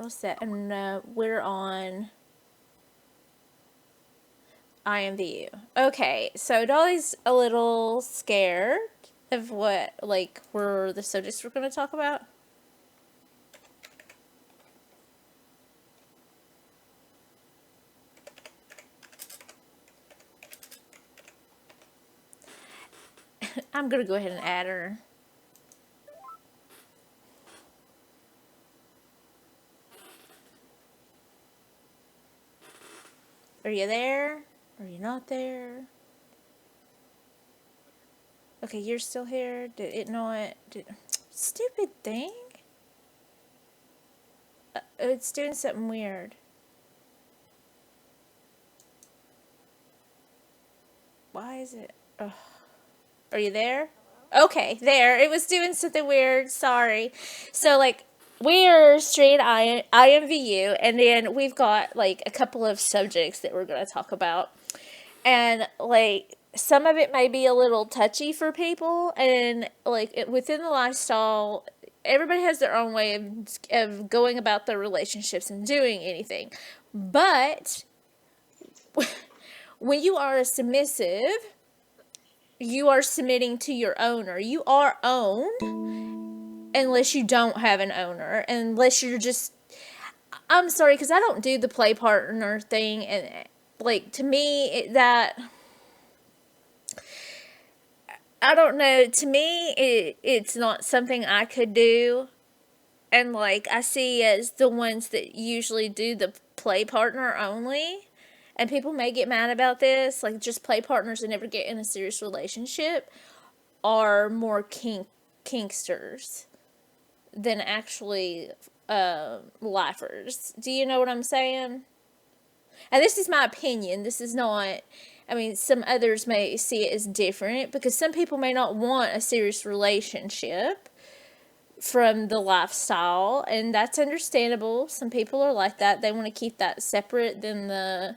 what's that? And we're on imvu. Okay, so Dolly's a little scared of what, like, were the subjects we're going to talk about. I'm going to go ahead and add her. Are you there? Are you not there? Okay, you're still here. Did it not? Stupid thing. It's doing something weird. Why is it? Ugh. Are you there? Okay, there. It was doing something weird. Sorry. So, like, we're straight IMVU, and then we've got, like, a couple of subjects that we're going to talk about. And, like, some of it may be a little touchy for people, and, like, within the lifestyle, everybody has their own way of going about their relationships and doing anything. But when you are a submissive, you are submitting to your owner. You are owned unless you don't have an owner, unless you're just, I'm sorry, because I don't do the play partner thing, and, like, to me, I don't know, to me, it's not something I could do, and, like, I see as the ones that usually do the play partner only, and people may get mad about this, like, just play partners and never get in a serious relationship are more kinksters than actually lifers. Do you know what I'm saying? And this is my opinion. This is not, I mean, some others may see it as different because some people may not want a serious relationship from the lifestyle, and that's understandable. Some people are like that. They want to keep that separate than a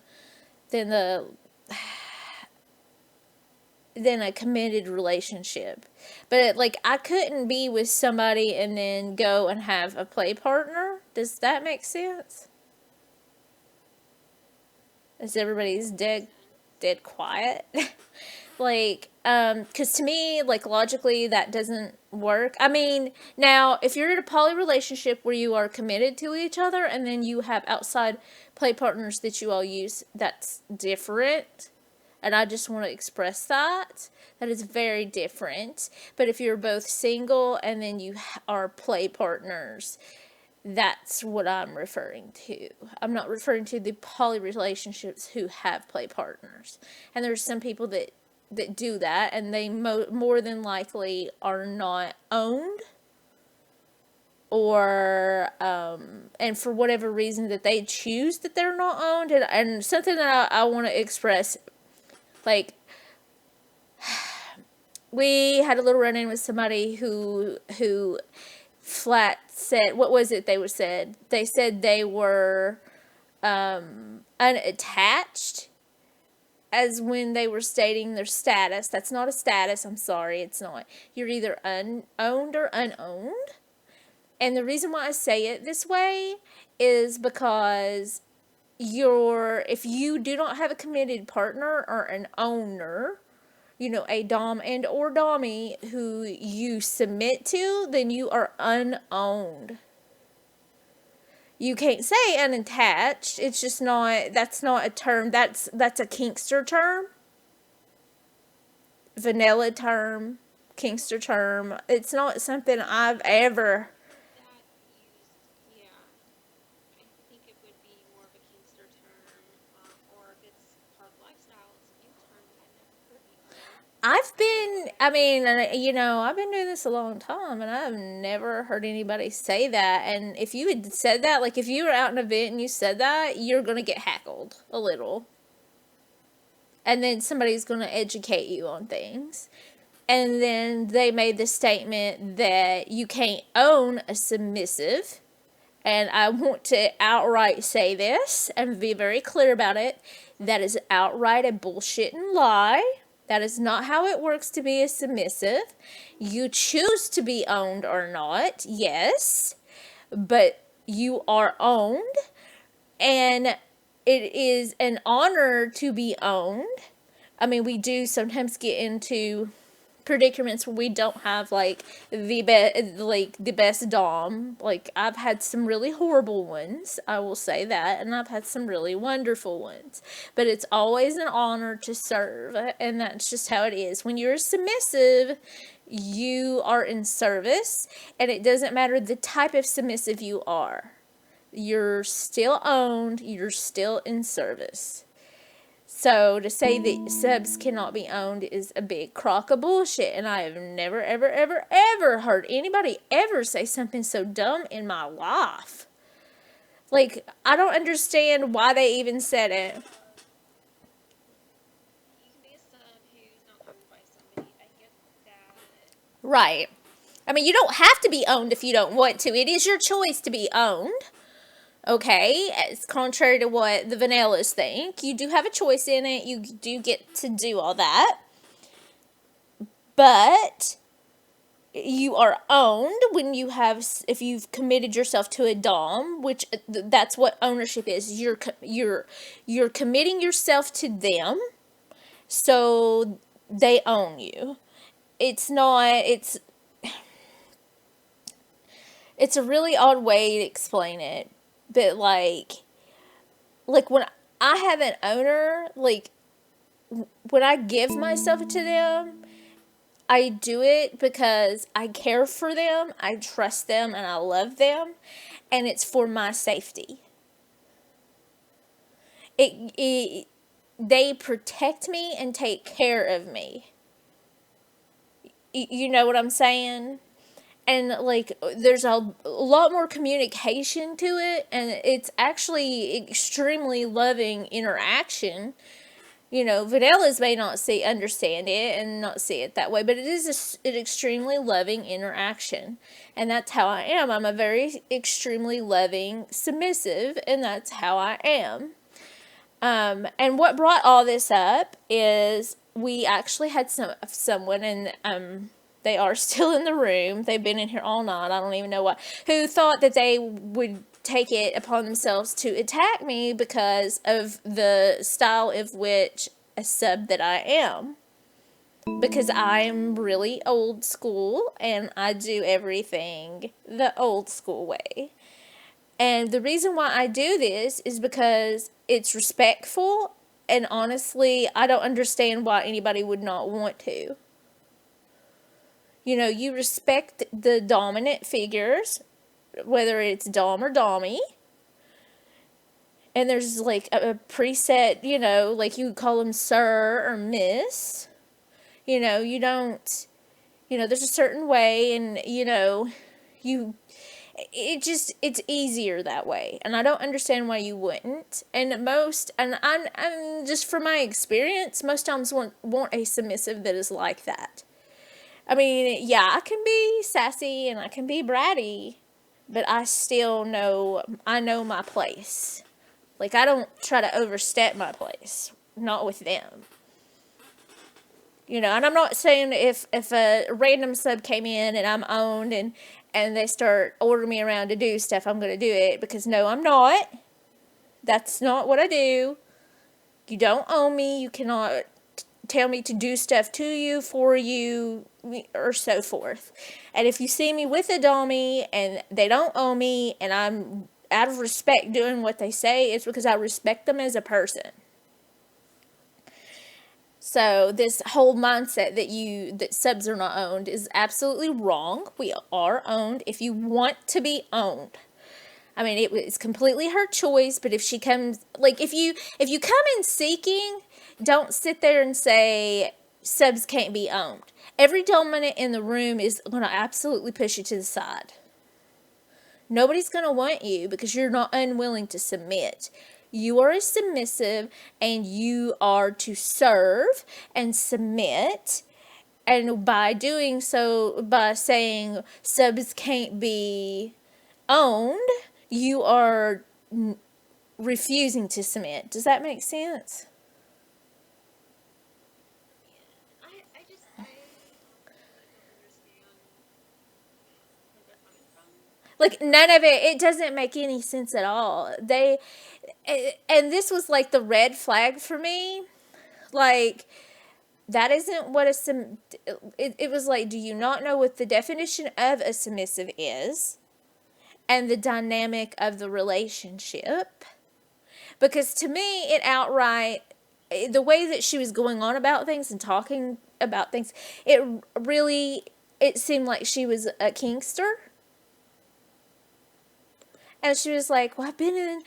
committed relationship. But, like, I couldn't be with somebody and then go and have a play partner. Does that make sense? Is everybody's dead quiet? Like, because to me, like, logically, that doesn't work. I mean, now, if you're in a poly relationship where you are committed to each other and then you have outside play partners that you all use, that's different. And I just want to express that. That is very different. But if you're both single and then you are play partners, that's what I'm referring to. I'm not referring to the poly relationships who have play partners. And there's some people that do that, and they more than likely are not owned, or and for whatever reason that they choose that they're not owned. And something that I want to express, like, we had a little run-in with somebody who flat said, what was it they said? They said they were unattached as when they were stating their status. That's not a status, I'm sorry, it's not. You're either owned or unowned. And the reason why I say it this way is because if you do not have a committed partner or an owner, you know, a dom and or dommy who you submit to, then you are unowned. You can't say unattached. It's just not, that's not a term. That's a kinkster term. Vanilla term. Kinkster term. It's not something I've ever. I've been doing this a long time, and I've never heard anybody say that. And if you had said that, like, if you were out in an event and you said that, you're going to get hackled a little. And then somebody's going to educate you on things. And then they made the statement that you can't own a submissive. And I want to outright say this and be very clear about it. That is outright a bullshit and lie. That is not how it works to be a submissive. You choose to be owned or not, yes. But You are owned, and it is an honor to be owned. I mean, we do sometimes get into predicaments where we don't have like the best dom. Like, I've had some really horrible ones, I will say that, and I've had some really wonderful ones. But it's always an honor to serve, and that's just how it is. When you're submissive, you are in service, and it doesn't matter the type of submissive you are. You're still owned, you're still in service. So to say that subs cannot be owned is a big crock of bullshit, and I have never, ever, ever, ever heard anybody ever say something so dumb in my life. Like, I don't understand why they even said it. You can be a sub who's not owned by somebody. I get that. Right. I mean, you don't have to be owned if you don't want to. It is your choice to be owned. Okay, it's contrary to what the vanillas think. You do have a choice in it. You do get to do all that. But you are owned when you have, if you've committed yourself to a dom, which that's what ownership is. You're committing yourself to them, so they own you. It's not, it's a really odd way to explain it, but like when I have an owner, like when I give myself to them, I do it because I care for them, I trust them, and I love them, and it's for my safety. They protect me and take care of me. You know what I'm saying? And like, there's a lot more communication to it, and it's actually extremely loving interaction. You know, vanillas may not understand it and not see it that way, but it is an extremely loving interaction, and that's how I am. I'm a very extremely loving submissive, and that's how I am. And what brought all this up is we actually had someone, and they are still in the room. They've been in here all night. I don't even know why. Who thought that they would take it upon themselves to attack me because of the style of which a sub that I am. Because I'm really old school and I do everything the old school way. And the reason why I do this is because it's respectful, and honestly, I don't understand why anybody would not want to. You know, you respect the dominant figures, whether it's Dom or Dommy. And there's like a preset, you know, like you call them sir or miss. You know, you don't, you know, there's a certain way, and, you know, it's easier that way, and I don't understand why you wouldn't. And I'm just from my experience, most times want a submissive that is like that. I mean, yeah, I can be sassy and I can be bratty, but I know my place. Like, I don't try to overstep my place, not with them. You know, and I'm not saying if a random sub came in and I'm owned and they start ordering me around to do stuff, I'm going to do it, because no, I'm not. That's not what I do. You don't own me. You cannot tell me to do stuff to you, for you, or so forth. And if you see me with a dummy and they don't own me and I'm out of respect doing what they say, it's because I respect them as a person. So this whole mindset that subs are not owned is absolutely wrong. We are owned if you want to be owned. I mean, it's completely her choice, but if she comes, like, if you come in seeking, don't sit there and say subs can't be owned. Every dominant in the room is going to absolutely push you to the side. Nobody's going to want you because you're not unwilling to submit. You are a submissive, and you are to serve and submit. And by doing so, by saying subs can't be owned, you are refusing to submit. Does that make sense? I really don't understand where they're coming from. Like, none of it doesn't make any sense at all. And this was like the red flag for me. Like, that isn't what it was like, do you not know what the definition of a submissive is? And the dynamic of the relationship? Because to me, it outright, the way that she was going on about things and talking about things, it really, it seemed like she was a kinkster. And she was like, "Well, I've been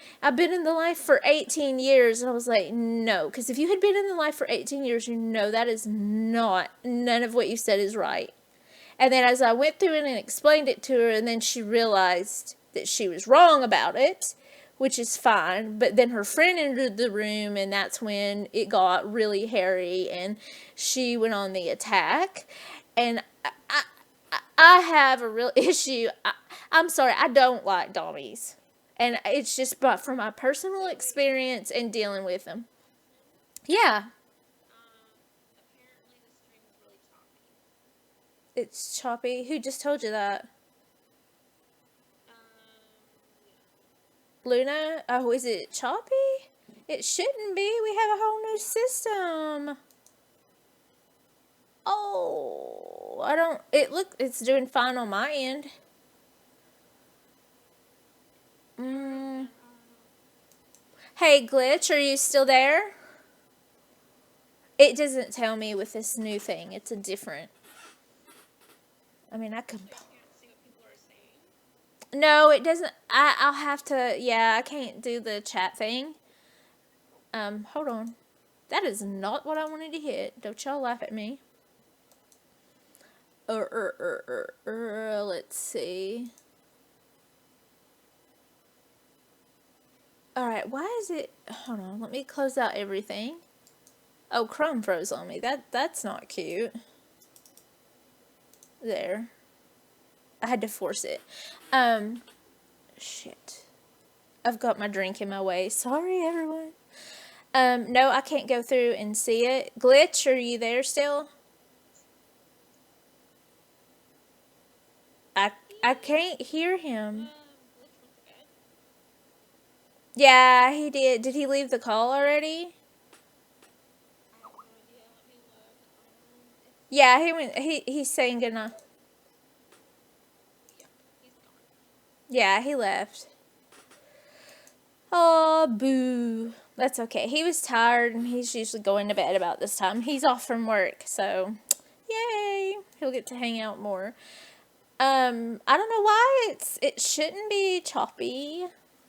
in the life for 18 years." And I was like, "No, because if you had been in the life for 18 years, you know that is not, none of what you said is right." And then as I went through it and explained it to her, and then she realized that she was wrong about it, which is fine. But then her friend entered the room, and that's when it got really hairy, and she went on the attack. And I have a real issue. I'm sorry, I don't like dummies. And it's just but from my personal experience and dealing with them. Yeah, Apparently the stream is really choppy. it's choppy. Who just told you that? Yeah. Luna? Oh, is it choppy? It shouldn't be. We have a whole new system. Oh, I don't. It's doing fine on my end. Mm. Hey, Glitch, are you still there? It doesn't tell me with this new thing. It's a different. I mean, I could. You can't see what people are saying. No, it doesn't. I'll have to. Yeah, I can't do the chat thing. Hold on. That is not what I wanted to hit. Don't y'all laugh at me. Let's see. Alright, why is it... Hold on, let me close out everything. Oh, Chrome froze on me. That's not cute. There. I had to force it. Shit. I've got my drink in my way. Sorry, everyone. No, I can't go through and see it. Glitch, are you there still? I can't hear him. Glitch went to bed. Yeah, he did. Did he leave the call already? I have no idea. Let me look. Yeah, he went. He's saying goodnight. Yep, he's gone. Yeah, he left. Oh, boo. That's okay. He was tired, and he's usually going to bed about this time. He's off from work, so yay! He'll get to hang out more. I don't know why it shouldn't be choppy.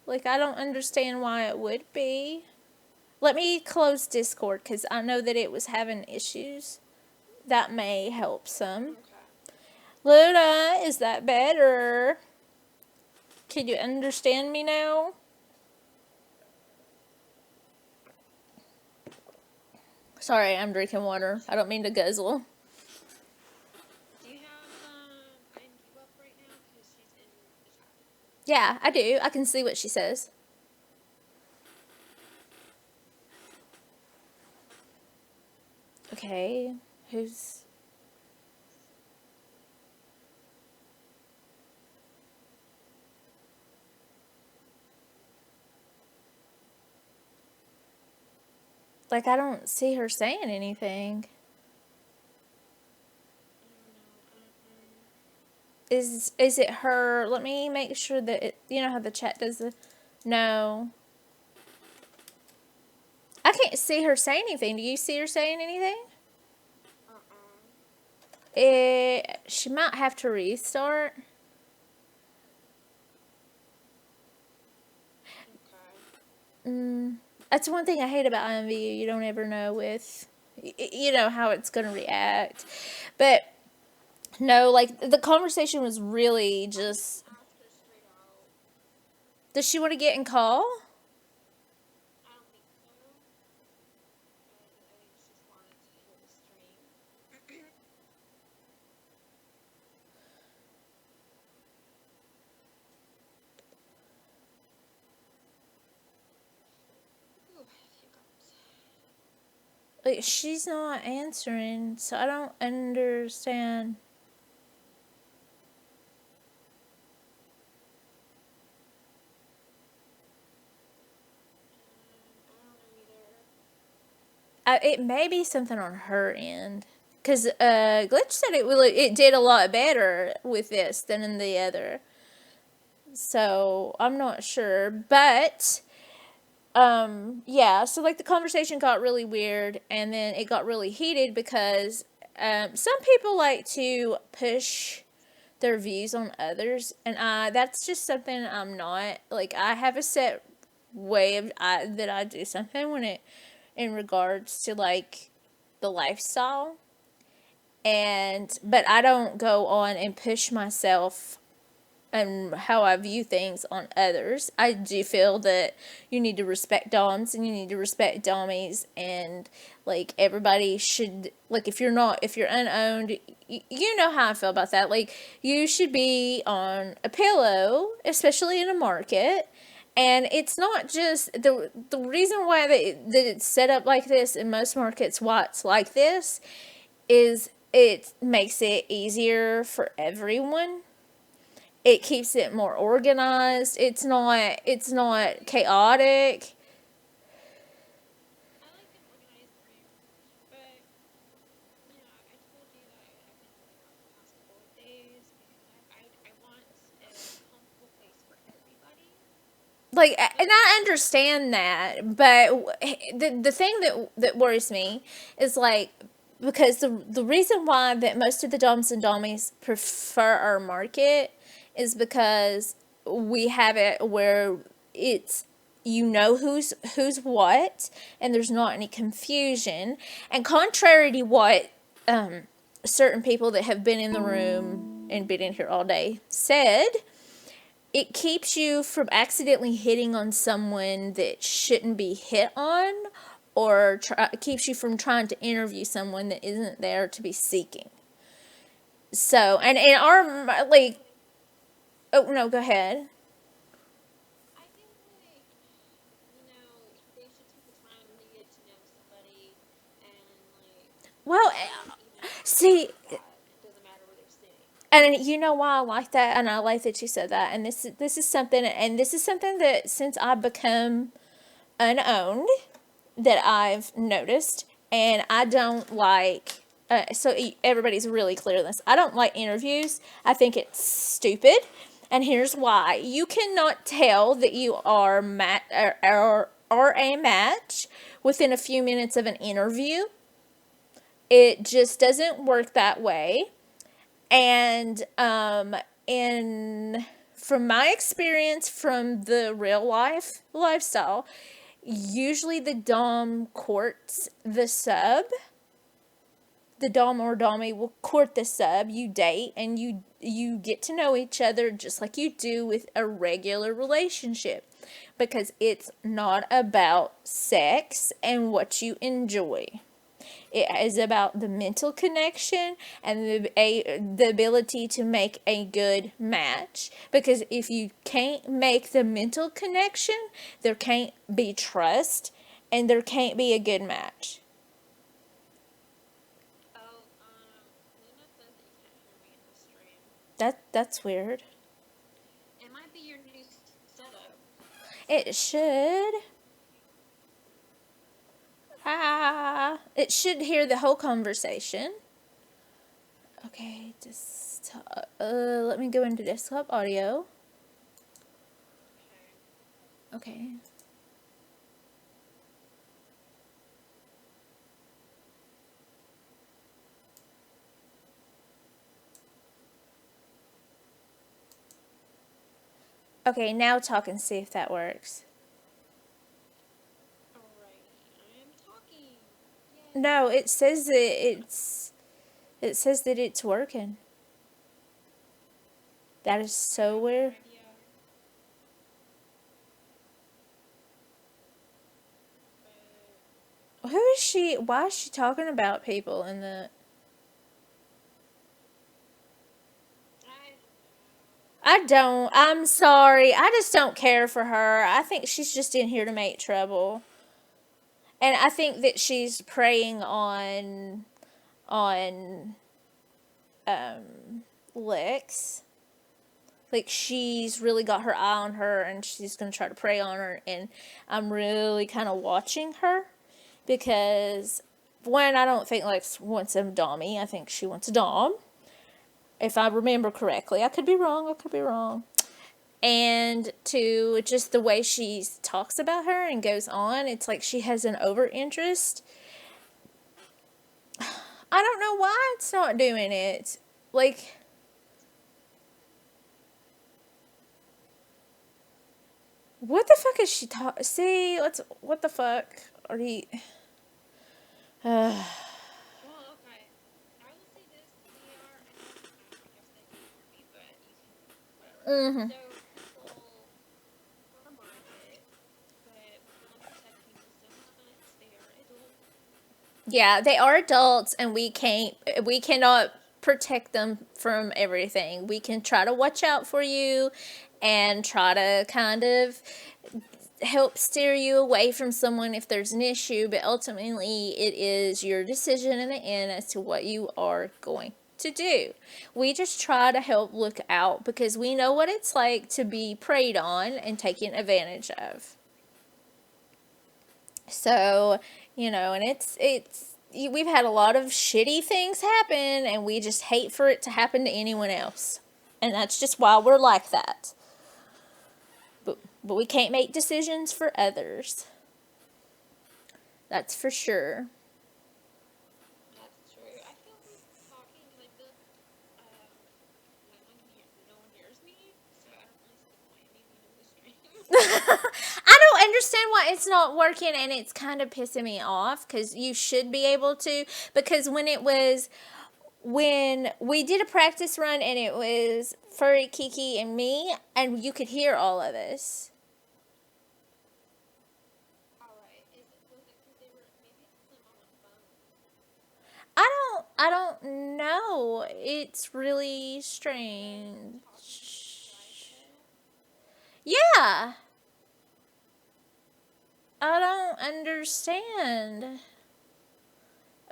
Like, I don't understand why it would be. Let me close Discord, because I know that it was having issues. That may help some. Okay. Luna, is that better? Can you understand me now? Sorry, I'm drinking water. I don't mean to guzzle. Do you have imvu up right now? Because she's in the chat. Yeah, I do. I can see what she says. Okay, who's... Like, I don't see her saying anything. Is it her? Let me make sure that it... You know how the chat does the... No. I can't see her say anything. Do you see her saying anything? She might have to restart. Okay. That's one thing I hate about imvu. You don't ever know with... You know how it's going to react. But... No, like, the conversation was really just... Ask her straight out. Does she want to get in call? I don't think so. I think she just wanted to hear the stream. Ooh, hiccups. Like, she's not answering, so I don't understand. It may be something on her end. Because Glitch said it did a lot better with this than in the other. So I'm not sure. But yeah, so like the conversation got really weird and then it got really heated because some people like to push their views on others, and that's just something I'm not. Like, I have a set way that I do something when it in regards to like the lifestyle, and but I don't go on and push myself and how I view things on others. I do feel that you need to respect doms and you need to respect dommies, and like everybody should, like, if you're unowned, you know how I feel about that. Like, you should be on a pillow, especially in a market. And it's not just the reason why that it's set up like this in most markets, why it's like this, is it makes it easier for everyone. It keeps it more organized. It's not chaotic. I like an organized room, but I told you that I've been doing that the past couple of days, and I want a comfortable place for everybody. Like, and But I understand that, but the thing that worries me is like, because the reason why that most of the doms and dommies prefer our market is because we have it where it's, who's what, and there's not any confusion. And contrary to what certain people that have been in the room and been in here all day said, it keeps you from accidentally hitting on someone that shouldn't be hit on, or keeps you from trying to interview someone that isn't there to be seeking. So, and in our, like, oh no, go ahead. I think like they should take the time to get to know somebody, and like Well, see, respect that. It doesn't matter where they're sitting. and you know why I like that, and I like that you said that, and this is something that since I've become unowned, that I've noticed, and I don't like. So everybody's really clear on this. I don't like interviews. I think it's stupid, and here's why: you cannot tell that you are a match within a few minutes of an interview. It just doesn't work that way. And in from my experience from the real life lifestyle, usually the dom courts the sub. The dom or dommy will court the sub. You date and you get to know each other just like you do with a regular relationship, because it's not about sex and what you enjoy. It is about the mental connection and the ability to make a good match. Because if you can't make the mental connection, there can't be trust and there can't be a good match. Oh, Luna says that you can't hear me in the stream. That's weird. It might be your new setup. It should. It should hear the whole conversation. Okay, just let me go into desktop audio. Okay. Okay. Okay, now talk and see if that works. Alrighty, I am talking. Yay. No, it says that it's working. That is so weird. Idea. But Who is she? Why is she talking about people in the? I I don't. I'm sorry. I just don't care for her. I think she's just in here to make trouble. And I think that she's preying on Lex. Like, she's really got her eye on her and she's going to try to prey on her, and I'm really kind of watching her because one, I don't think Lex wants a dommy. I think she wants a dom. If I remember correctly, I could be wrong. I could be wrong. And two, just the way she talks about her and goes on, it's like she has an over interest. I don't know why it's not doing it. Like, what the fuck is she talking? See, let's. What the fuck are you? Well, okay. I will say this: they are, and I guess they can ignore me, but you can, whatever. Mm-hmm. So people are market, but we want to protect people so much. They are adults. Yeah, they are adults, and we cannot protect them from everything. We can try to watch out for you and try to kind of help steer you away from someone if there's an issue, but ultimately it is your decision in the end as to what you are going to do. We just try to help look out because we know what it's like to be preyed on and taken advantage of. So, and it's we've had a lot of shitty things happen and we just hate for it to happen to anyone else. And that's just why we're like that. But we can't make decisions for others. That's for sure. That's true. I feel like talking because I feel no one hears me, so I don't really see the point in me being in the stream. I don't understand why it's not working and it's kind of pissing me off because you should be able to. Because when we did a practice run and it was Furry, Kiki, and me, and you could hear all of us. All right. Was it because they were maybe it's because I'm on a phone? I don't know. It's really Talking strange. live though. Yeah. I don't understand.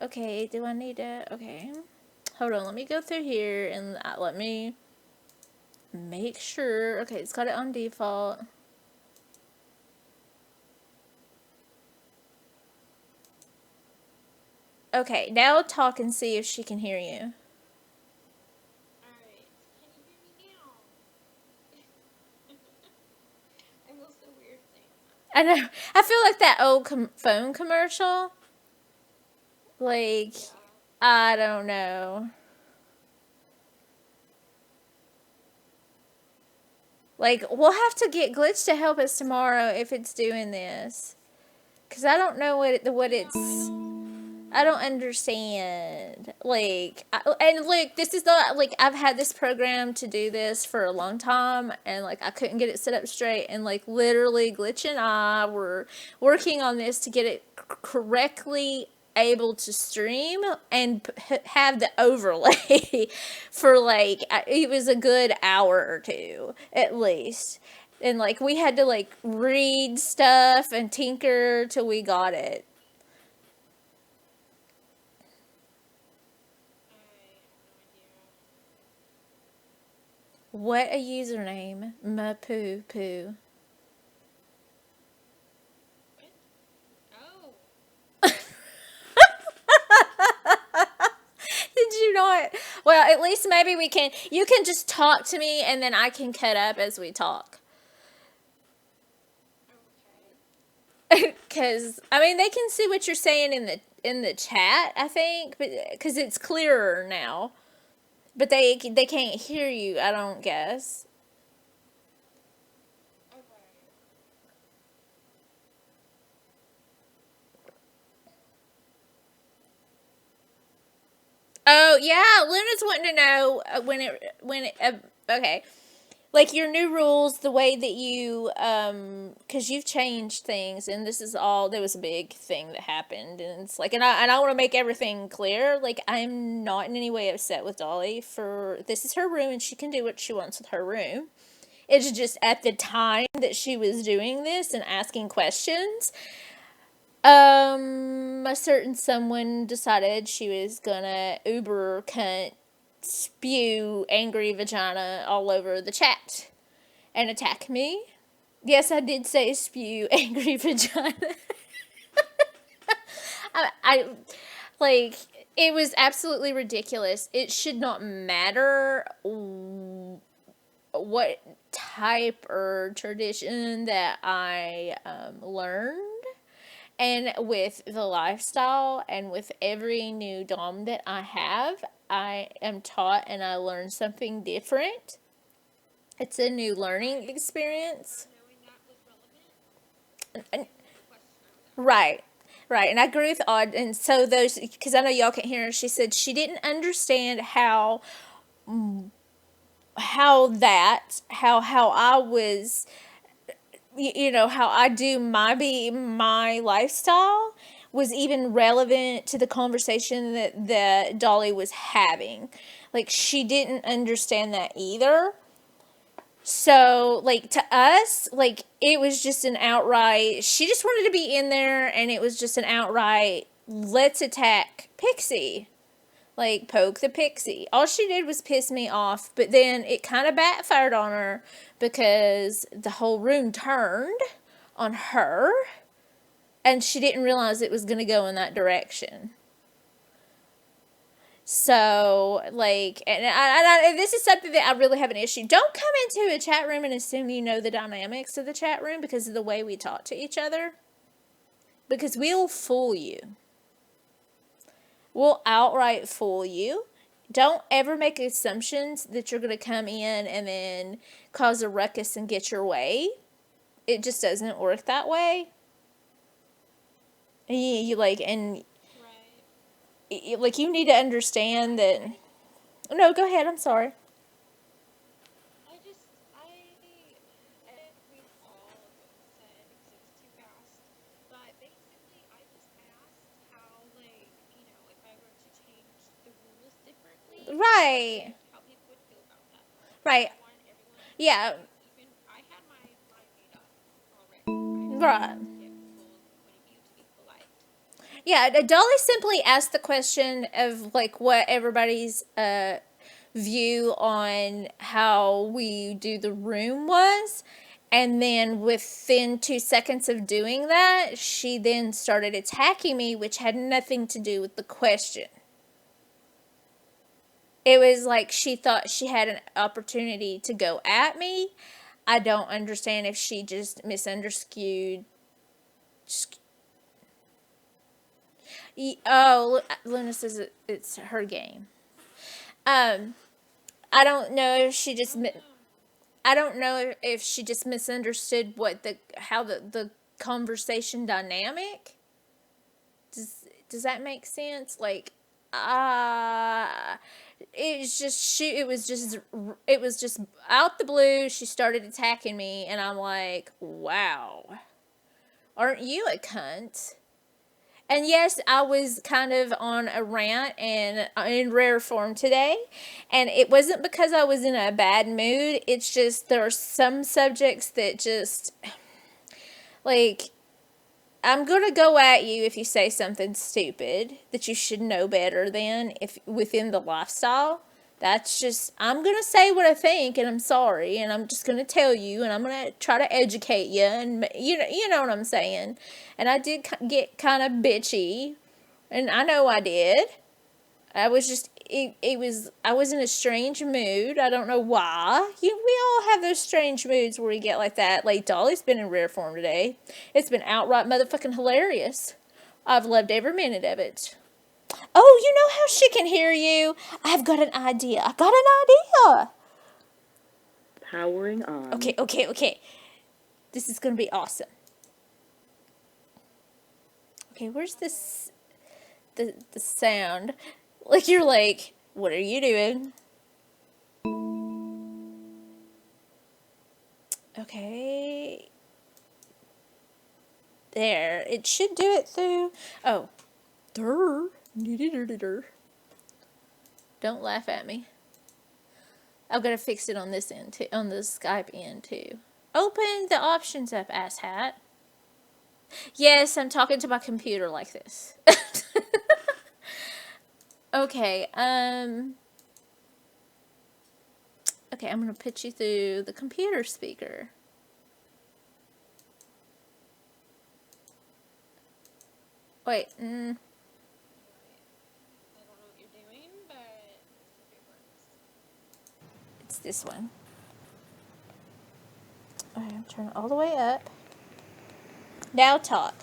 Okay, do I need to? Okay. Hold on, let me go through here and let me make sure. Okay, it's got it on default. Okay, now talk and see if she can hear you. All right. Can you hear me now? I feel so weird saying that. I know. I feel like that old phone commercial. Like, Yeah. I don't know. Like, we'll have to get Glitch to help us tomorrow if it's doing this. Because I don't know what Yeah. it's. I don't understand. Like, and look, this is not like I've had this program to do this for a long time, and like I couldn't get it set up straight, and like literally, Glitch and I were working on this to get it correctly able to stream and have the overlay for like it was a good hour or two at least. And like we had to like read stuff and tinker till we got it. I have no idea. What a username. Mapoo poo. What? Oh. Did you not? Well, at least maybe we can. You can just talk to me and then I can cut up as we talk. Okay. Because, I mean, they can see what you're saying in the chat, I think, but because it's clearer now. But they can't hear you, I don't guess. Okay. Oh yeah, Luna's wanting to know okay, like your new rules, the way that you because you've changed things, and this is all there was a big thing that happened, and it's like, and I want to make everything clear. Like I'm not in any way upset with Dolly for this is her room, and she can do what she wants with her room. It's just at the time that she was doing this and asking questions, a certain someone decided she was gonna uber cunt spew angry vagina all over the chat and attack me. Yes, I did say spew angry vagina. like, it was absolutely ridiculous. It should not matter what type or tradition that I learned. And with the lifestyle and with every new dom that I have, I am taught and I learn something different. It's a new learning Right. experience. Not knowing that was relevant And, is the question I would ask. right. Right. And I agree with Odd. And so those, because I know y'all can't hear her, she said she didn't understand how I was, how I do my lifestyle was even relevant to the conversation that Dolly was having. Like, she didn't understand that either. So, like, to us, like, it was just an outright, she just wanted to be in there, and it was just an outright, let's attack Pixie. Like, poke the Pixie. All she did was piss me off, but then it kind of backfired on her because the whole room turned on her, and she didn't realize it was going to go in that direction. So, like, and this is something that I really have an issue. Don't come into a chat room and assume you know the dynamics of the chat room because of the way we talk to each other. Because we'll fool you. We'll outright fool you. Don't ever make assumptions that you're going to come in and then cause a ruckus and get your way. It just doesn't work that way. You like, and Right. like, you need to understand that. No, go ahead. I'm sorry. I just, we all said because it was too fast, but basically I just asked how, like, if I were to change the rules differently, Right. how people would feel about that. Because Right. I wanted everyone to Yeah. be even, I had my mind made up already. I just Right. wanted to get people's point of view to be polite. Yeah. Dolly simply asked the question of, like, what everybody's view on how we do the room was. And then within 2 seconds of doing that, she then started attacking me, which had nothing to do with the question. It was like she thought she had an opportunity to go at me. I don't understand if she just misunderstood. Oh, Luna says it's her game. Um, I don't know if she just. Oh no. I don't know if she just misunderstood how the conversation dynamic. Does that make sense? Like, uh it was just out the blue. She started attacking me, and I'm like, wow, aren't you a cunt? And yes, I was kind of on a rant and in rare form today. And it wasn't because I was in a bad mood. It's just there are some subjects that just, like, I'm going to go at you if you say something stupid that you should know better than if within the lifestyle. That's just, I'm going to say what I think, and I'm sorry, and I'm just going to tell you, and I'm going to try to educate you, and you know what I'm saying. And I did get kind of bitchy, and I know I did. I was just, I was in a strange mood. I don't know why. We all have those strange moods where we get like that. Like, Dolly's been in rare form today. It's been outright motherfucking hilarious. I've loved every minute of it. Oh, you know how she can hear you? I've got an idea. I got an idea. Powering on. Okay. This is going to be awesome. Okay, where's this, the sound? Like, you're like, what are you doing? Okay. There. It should do it through. Oh. Durr. Don't laugh at me. I've got to fix it on this end too, on the Skype end too. Open the options up, asshat. Yes, I'm talking to my computer like this. Okay, okay, I'm gonna put you through the computer speaker. Wait, this one. All right, I'm turning all the way up. Now talk.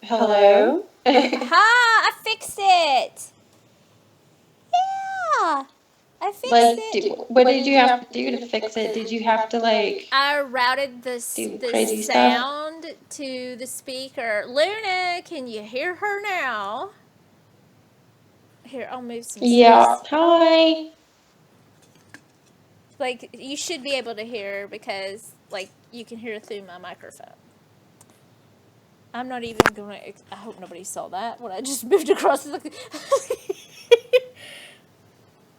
Hello? Ha! I fixed it. Yeah, I fixed it. What did you have to do to fix it? Did you have to, I routed do the crazy stuff? sound to the speaker. Luna, can you hear her now? Here, I'll move some Yeah. stuff. Hi. Like, you should be able to hear her because, like, you can hear through my microphone. I'm not even gonna. I hope nobody saw that when I just moved across the.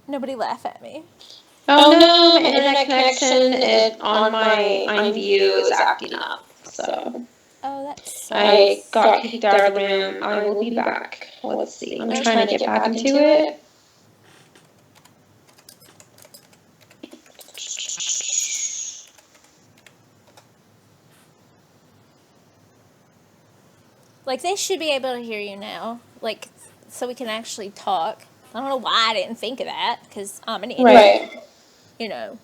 Nobody laugh at me. Oh no, my internet connection on my imvu is acting up. So Oh, that sucks. I got kicked out of the room. I will be back. Let's see. I'm trying to get back into it. Like, they should be able to hear you now. Like, so we can actually talk. I don't know why I didn't think of that, because I'm an idiot. Right. You know.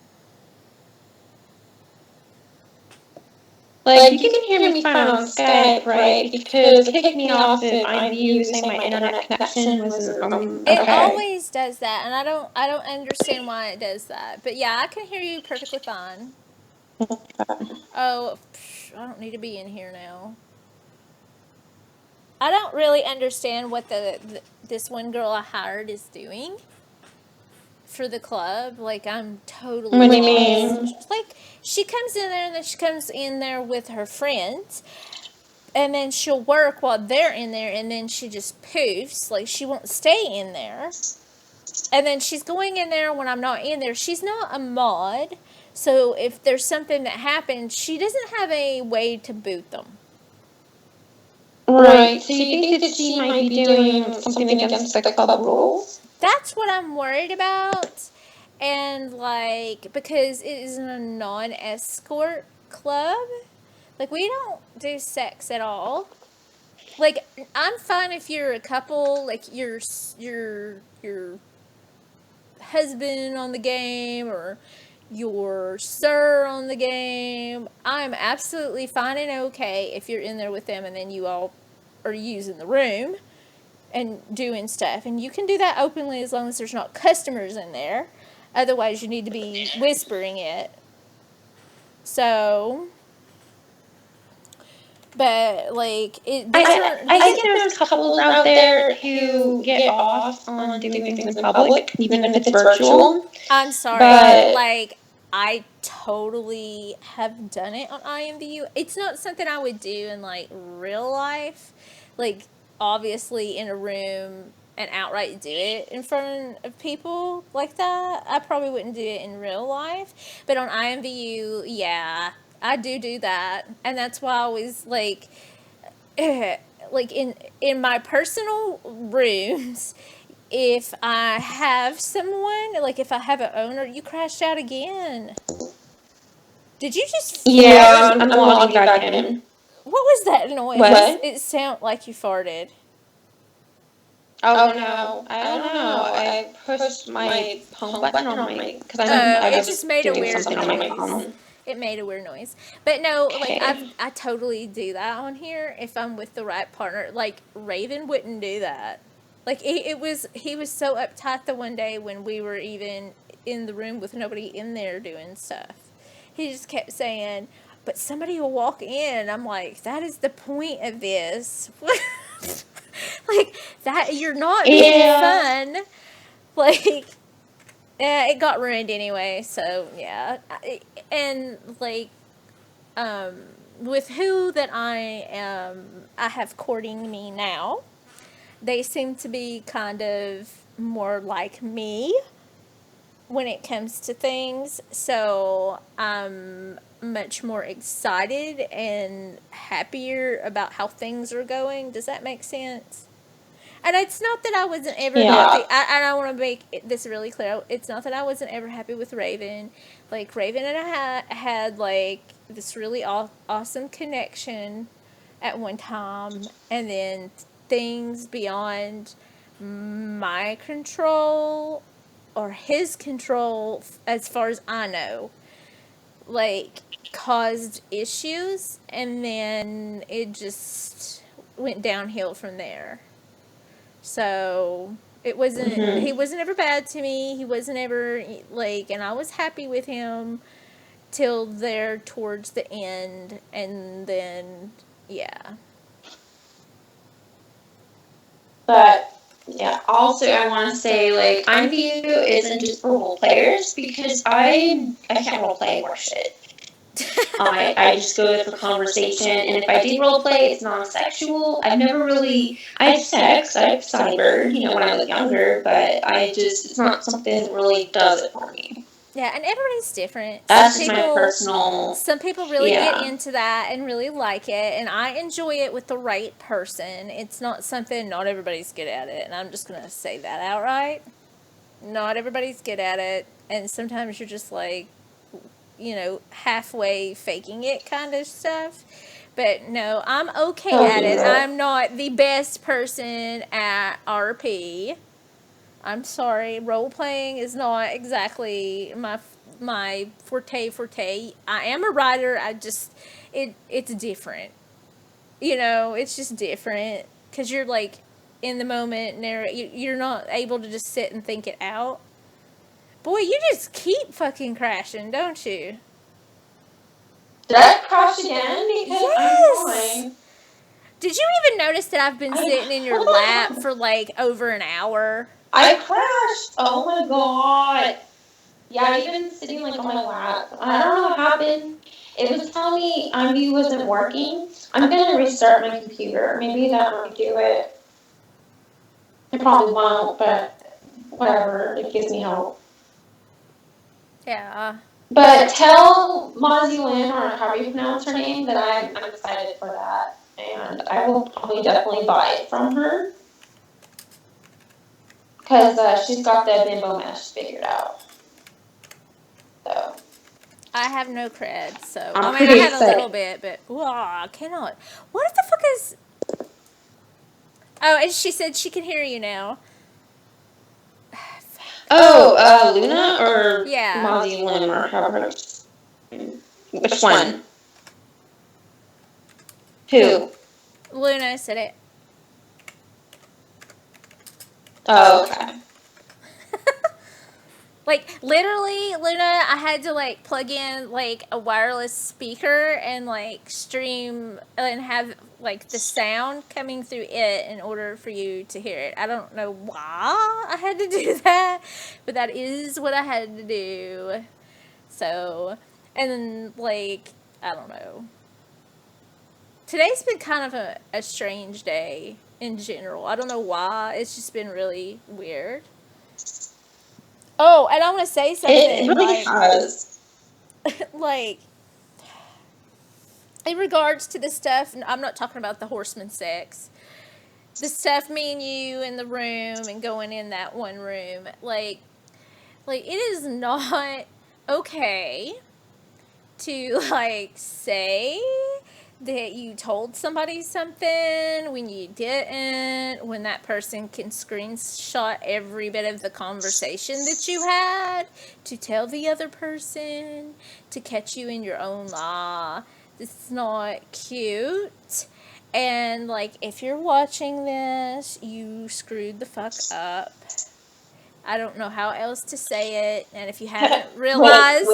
Like, you can hear me fine on Skype, right? Because it kicked me off of imvu saying my internet connection wasn't It okay. always does that, and I don't understand why it does that. But yeah, I can hear you perfectly fine. Oh, I don't need to be in here now. I don't really understand what this one girl I hired is doing for the club. Like, I'm totally What do you lost. mean? Like, she comes in there and then she comes in there with her friends, and then she'll work while they're in there, and then she just poofs. Like, she won't stay in there. And then she's going in there when I'm not in there. She's not a mod, so if there's something that happens, she doesn't have a way to boot them. Right. So you think that she might be doing something against the club rules? That's what I'm worried about. And, like, because it is a non-escort club, like, we don't do sex at all. Like, I'm fine if you're a couple, like, your husband on the game or your sir on the game. I'm absolutely fine and okay if you're in there with them and then you all are using the room and doing stuff. And you can do that openly as long as there's not customers in there. Otherwise, you need to be whispering it. So, but like, I think there's couples out there who get off on doing things in public, even if it's virtual. I'm sorry, But like, I totally have done it on imvu. It's not something I would do in, like, real life. Like, obviously in a room and outright do it in front of people like that. I probably wouldn't do it in real life. But on imvu, yeah, I do that. And that's why I always, like, like, in my personal rooms, if I have someone, like if I have an owner, you crashed out again. Did you just fart? yeah, I'm logging back in. What was that noise? What? It sounded like you farted. Oh no, I don't know. I pushed my home button on my because I It was just made a doing weird something on my noise. phone. It made a weird noise. But no, like, Okay. I totally do that on here if I'm with the right partner. Like, Raven wouldn't do that. Like, he was so uptight the one day when we were even in the room with nobody in there doing stuff. He just kept saying, "But somebody will walk in." I'm like, that is the point of this. Like, that, you're not being fun. Like, it got ruined anyway, so yeah. And, like, with who that I have courting me now, they seem to be kind of more like me when it comes to things. So I'm much more excited and happier about how things are going. Does that make sense? And it's not that I wasn't ever happy. And I want to make this really clear. It's not that I wasn't ever happy with Raven. Like, Raven and I had like this really awesome connection at one time, and then things beyond my control or his control, as far as I know, like caused issues, and then it just went downhill from there. So it wasn't, Mm-hmm. he wasn't ever bad to me. He wasn't ever like, and I was happy with him till there towards the end, and then yeah. But yeah, also I want to say like imvu isn't just for role players because I can't role play worth shit. I just go there for conversation, and if I do role play, it's non-sexual. I've never really I've sex, I've cybered, when I was younger, but I just it's not something that really does it for me. Yeah, and everybody's different. That's just my personal. Some people really get Yeah. into that and really like it, and I enjoy it with the right person. It's not something, not everybody's good at it, and I'm just gonna say that outright. Not everybody's good at it, and sometimes you're just like, halfway faking it kind of stuff. But no, I'm okay at it. I'm not the best person at RP. I'm sorry, role playing is not exactly my forte. I am a writer. It's different. It's just different because you're like in the moment. You're not able to just sit and think it out. Boy, you just keep fucking crashing, don't you? Did I crash again? Because I'm fine. Did you even notice that I've been sitting in your lap for like over an hour? I crashed. Oh my god. Yeah, you've been sitting like on my lap. I don't know what happened. It was telling me imvu wasn't working. I'm gonna restart my computer. Maybe that might do it. It probably won't, but whatever. It gives me hope. Yeah. But tell Mozzie Lynn, or however you pronounce her name, that I'm excited for that. And I will probably definitely buy it from her. Because she's got the bimbo mesh figured out. So. I have no cred, so I'm I pretty had excited. a little bit, but I cannot. What the fuck is? Oh, and she said she can hear you now. Oh, Luna or Yeah. Mozzie Lim or however. Which one? Who? Luna said it. Oh, okay. Like literally, Luna, I had to like plug in like a wireless speaker and like stream and have like the sound coming through it in order for you to hear it. I don't know why I had to do that, but that is what I had to do. So, and then like, I don't know. Today's been kind of a strange day in general. I don't know why. It's just been really weird. Oh, and I want to say something. It really has. Like, in regards to the stuff, I'm not talking about the horseman sex. The stuff me and you in the room and going in that one room, like it is not okay to like say that you told somebody something when you didn't, when that person can screenshot every bit of the conversation that you had to tell the other person to catch you in your own lie. This is not cute. And like, if you're watching this, you screwed the fuck up. I don't know how else to say it. And if you haven't realized,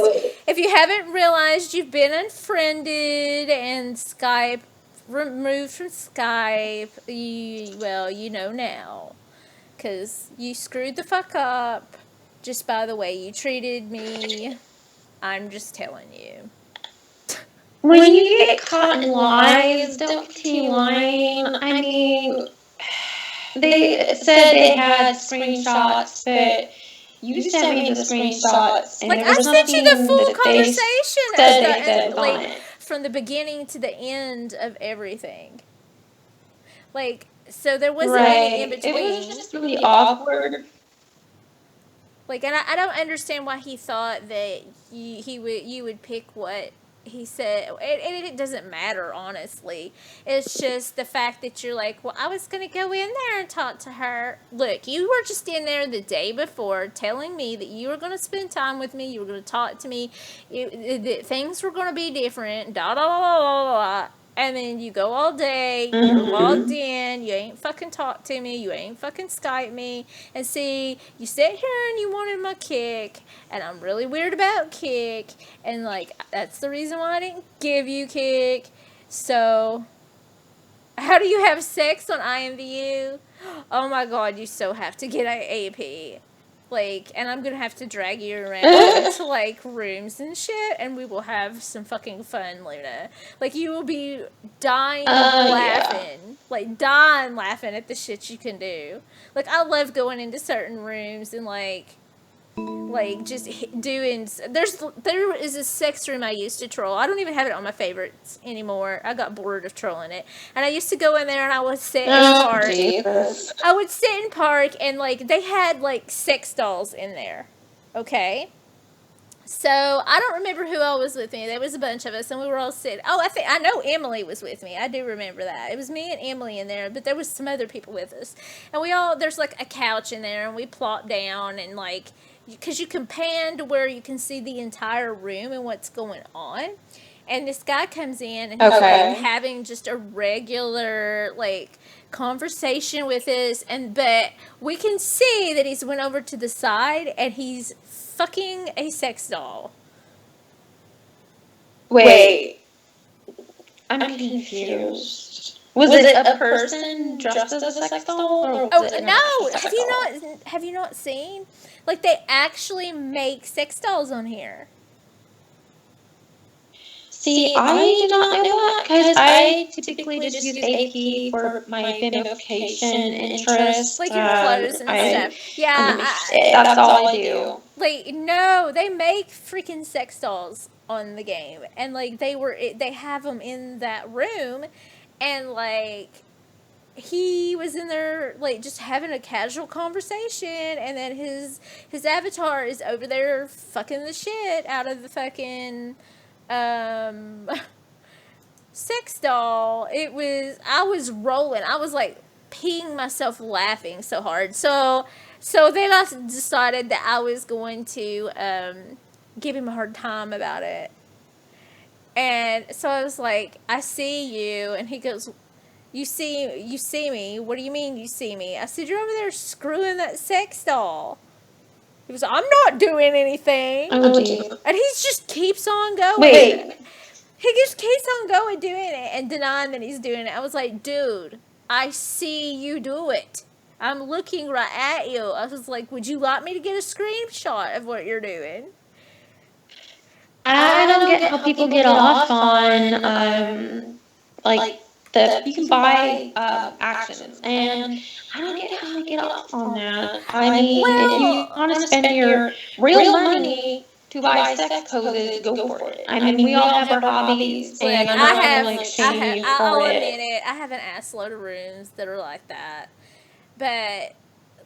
you've been unfriended and Skype removed from Skype, you know now. Because you screwed the fuck up just by the way you treated me. I'm just telling you. When you get caught in lies, don't continue lying. I mean, they said they had screenshots, but you sent me the screenshots, and Like, there was I sent you the nothing full that they conversation said they said was on it. from the beginning to the end of everything. Like, so there wasn't any in between. It was just really awkward. Like, and I don't understand why he thought that you would pick what he said, and it doesn't matter, honestly. It's just the fact that you're like, well, I was going to go in there and talk to her. Look, you were just in there the day before telling me that you were going to spend time with me, you were going to talk to me, that things were going to be different, da da da da da da. And then you go all day, you're logged in, you ain't fucking talk to me, you ain't fucking Skype me. And see, you sit here and you wanted my kick, and I'm really weird about kick, and like, that's the reason why I didn't give you kick. So, how do you have sex on imvu? Oh my god, you so have to get an AP. Like, and I'm gonna have to drag you around to like rooms and shit, and we will have some fucking fun, Luna. Like, you will be dying laughing, Yeah. like dying laughing at the shit you can do. Like, I love going into certain rooms and like just doing. There is a sex room I used to troll. I don't even have it on my favorites anymore. I got bored of trolling it, and I used to go in there and I would sit in park. Jesus. I would sit in park and like they had like sex dolls in there. Okay. So I don't remember who all was with me. There was a bunch of us, and we were all sitting. Oh, I know Emily was with me. I do remember that. It was me and Emily in there, but there was some other people with us, and we all there's like a couch in there, and we plop down and like because you can pan to where you can see the entire room and what's going on. And this guy comes in and he's like having just a regular like conversation with us, and but we can see that he's went over to the side and he's fucking a sex doll. Wait. I'm confused. Was it a person dressed as a sex doll? Or Oh was it no! a sex doll? Have you not seen? Like, they actually make sex dolls on here. See, I did not know that because I typically just use AP for my gamification interest. Like your clothes and stuff. Yeah, That's all I do. like, no, they make freaking sex dolls on the game, and like they have them in that room, and like he was in there like just having a casual conversation, and then his avatar is over there fucking the shit out of the fucking um sex doll. I was rolling. I was like peeing myself laughing so hard. So then I decided that I was going to give him a hard time about it. And so I was like, I see you, and he goes, you see me? What do you mean you see me? I said, you're over there screwing that sex doll. He was, I'm not doing anything. Oh, geez. And he just keeps on going. Wait. He just keeps on going doing it and denying that he's doing it. I was like, dude, I see you do it. I'm looking right at you. I was like, would you like me to get a screenshot of what you're doing? I don't get how people get off on like you can buy actions, and I don't get how they get off on that. I mean, if you want to spend your real money to buy sex poses, go for it. I mean, we all have our hobbies, Look, and I'm not gonna like shame you for I'll it. admit it. I have an ass load of rooms that are like that, but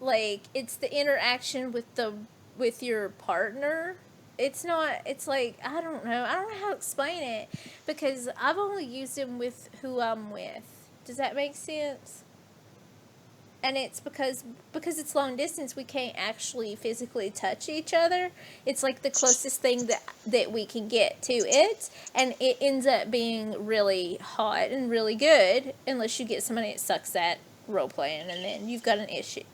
like it's the interaction with your partner. It's not. It's like I don't know. I don't know how to explain it because I've only used them with who I'm with. Does that make sense? And it's because it's long distance, we can't actually physically touch each other. It's like the closest thing that we can get to it, and it ends up being really hot and really good unless you get somebody that sucks at role playing, and then you've got an issue.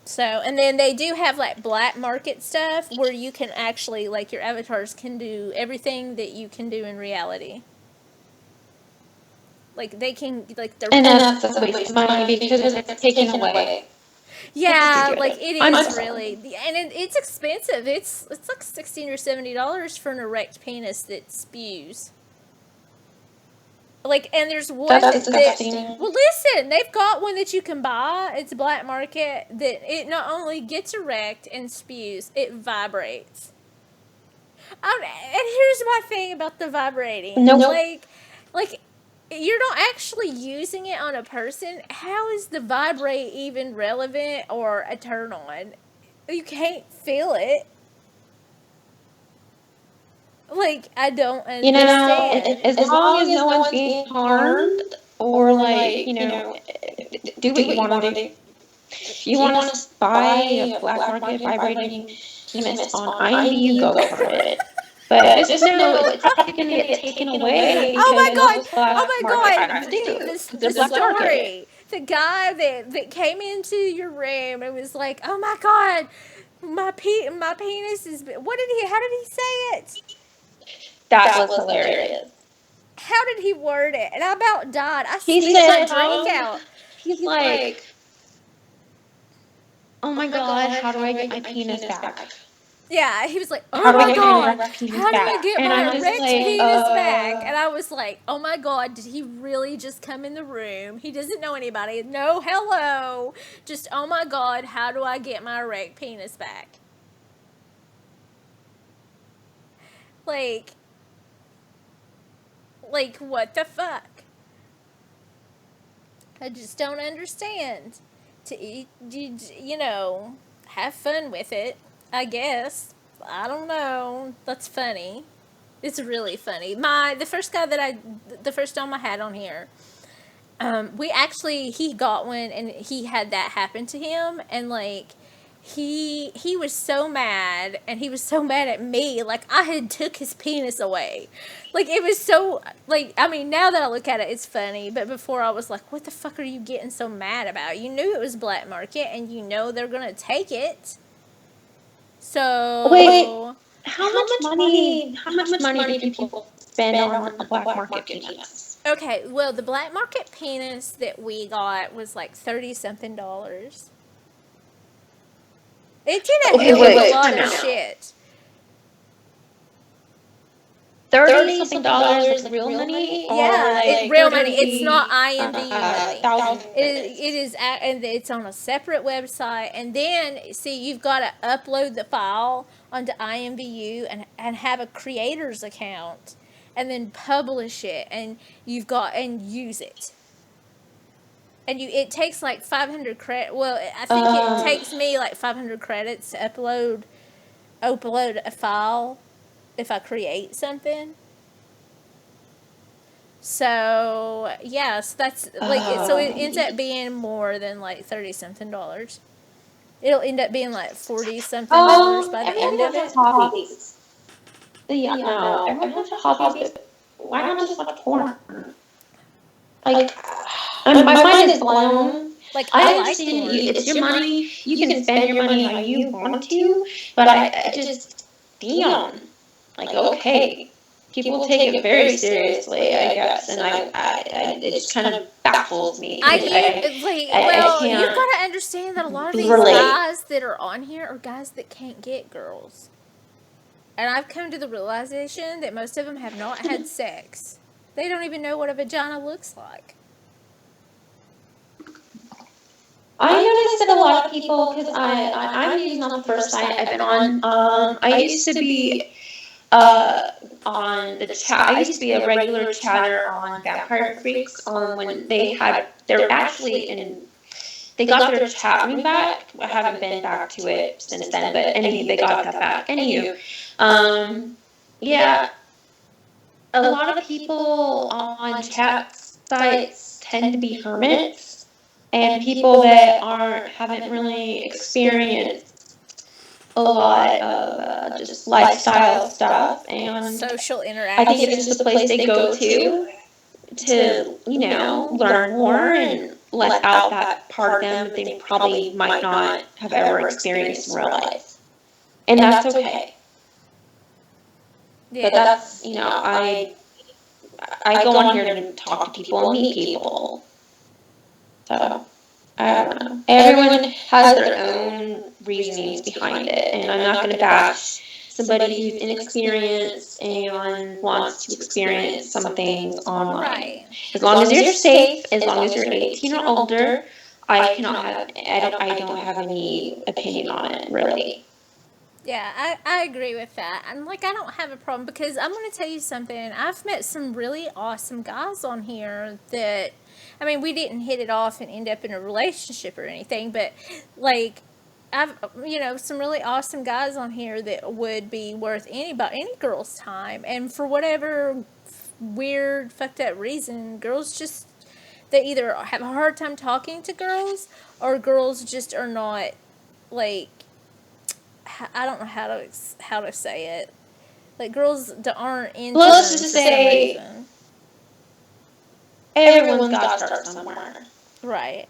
So, and then they do have like black market stuff where you can actually, like, your avatars can do everything that you can do in reality. Like, they can, like, they're... And that's a waste of money because it's taken away. Yeah, like, it is really... And it's expensive. It's like $16 or $70 for an erect penis that spews. Like, and there's one that's disgusting. Well, listen, they've got one that you can buy. It's black market that it not only gets erect and spews, it vibrates. And here's my thing about the vibrating. Nope. Like you're not actually using it on a person. How is the vibrate even relevant or a turn on? You can't feel it. Like, I don't You know, understand. as long as no one's being harmed or like, do what you want to do. If you want to buy a black market vibrating penis on IMVU, go for it. But just know it's probably going to get taken away Oh my because god! those Oh black my market god! fighters do because The they're black market. story. The guy that came into your room and was like, "Oh my god, my penis is." What did he? How did he say it? That was hilarious. How did he word it? And I about died. I He spit my said, drink out. he's like, oh my god, how do I get my penis back? Yeah, he was like, How "Oh do I my get my god, erect penis how do I back? get And my I'm just erect like, penis back?" And I was like, "Oh my god, did he really just come in the room? He doesn't know anybody. No, hello. Just, oh my god, how do I get my erect penis back?" Like, what the fuck? I just don't understand. To eat, have fun with it, I guess. I don't know. That's funny. It's really funny. The first dome I had on here, he got one and he had that happen to him, and like, he was so mad, and he was so mad at me, like I had took his penis away. Like, it was so, like, I mean, now that I look at it, it's funny, but before I was like, what the fuck are you getting so mad about? You knew it was black market, and you know they're gonna take it. wait, So, how much money do people spend on a black market penis? okay, well, the black market penis that we got was like 30 something dollars. It did a Okay, hell of a wait, lot time of out. shit. 30 something dollars, like real money, or Yeah, like real money. It's not 30 IMVU money. thousand And it's on a separate website. And then, see, you've got to upload the file onto IMVU and have a creator's account, and then publish it, and and use it. And it takes like 500 credit. Well, I think it takes me like 500 credits to upload a file if I create something. So yes, that's like so it ends up being more than like 30 something dollars. It'll end up being like 40 something dollars by the end of everyone has it. hobbies. Yeah, no, everyone has hobbies, but why not just watch porn? Like, my mind is blown. Like, I I like understand porn. it's your money. You can spend your money how you want to, but I just, damn. Like, okay. People take it very seriously, I guess, and it just kind of baffles me because I Well, you've can't got to understand that a lot of these relate. guys that are on here are guys that can't get girls. And I've come to the realization that most of them have not had sex. They don't even know what a vagina looks like. I noticed that a lot of people, because I'm using not the first site I've been on. I used to be on the chat. I used to be a regular chatter on Vampire Freaks on when they're actually they got their chat room back. I haven't been back to it since then, but they got that back. Anywho, yeah, a lot of people on chat sites tend to be hermits, and people that haven't really experienced a lot of just lifestyle stuff, and Social I think interaction. it's just a place they go to learn more and let out that part of them that they probably might not have ever experienced in real life. And that's okay. Yeah. But that's, I go on here to talk to people and meet people. So, I don't know. Everyone has their own reasonings behind it, and I'm not going to bash somebody who's inexperienced and wants to experience something online. Right. As long as you're safe, as long as you're 18 or older, I don't have any opinion on it, really. Yeah, I agree with that. And like, I don't have a problem because I'm going to tell you something. I've met some really awesome guys on here that, I mean, we didn't hit it off and end up in a relationship or anything, but like, I've some really awesome guys on here that would be worth any girl's time, and for whatever weird fucked up reason, girls just they either have a hard time talking to girls, or girls just are not like I don't know how to say it. Like girls aren't into Well, let's them just for some say reason. everyone's got to start somewhere. Right.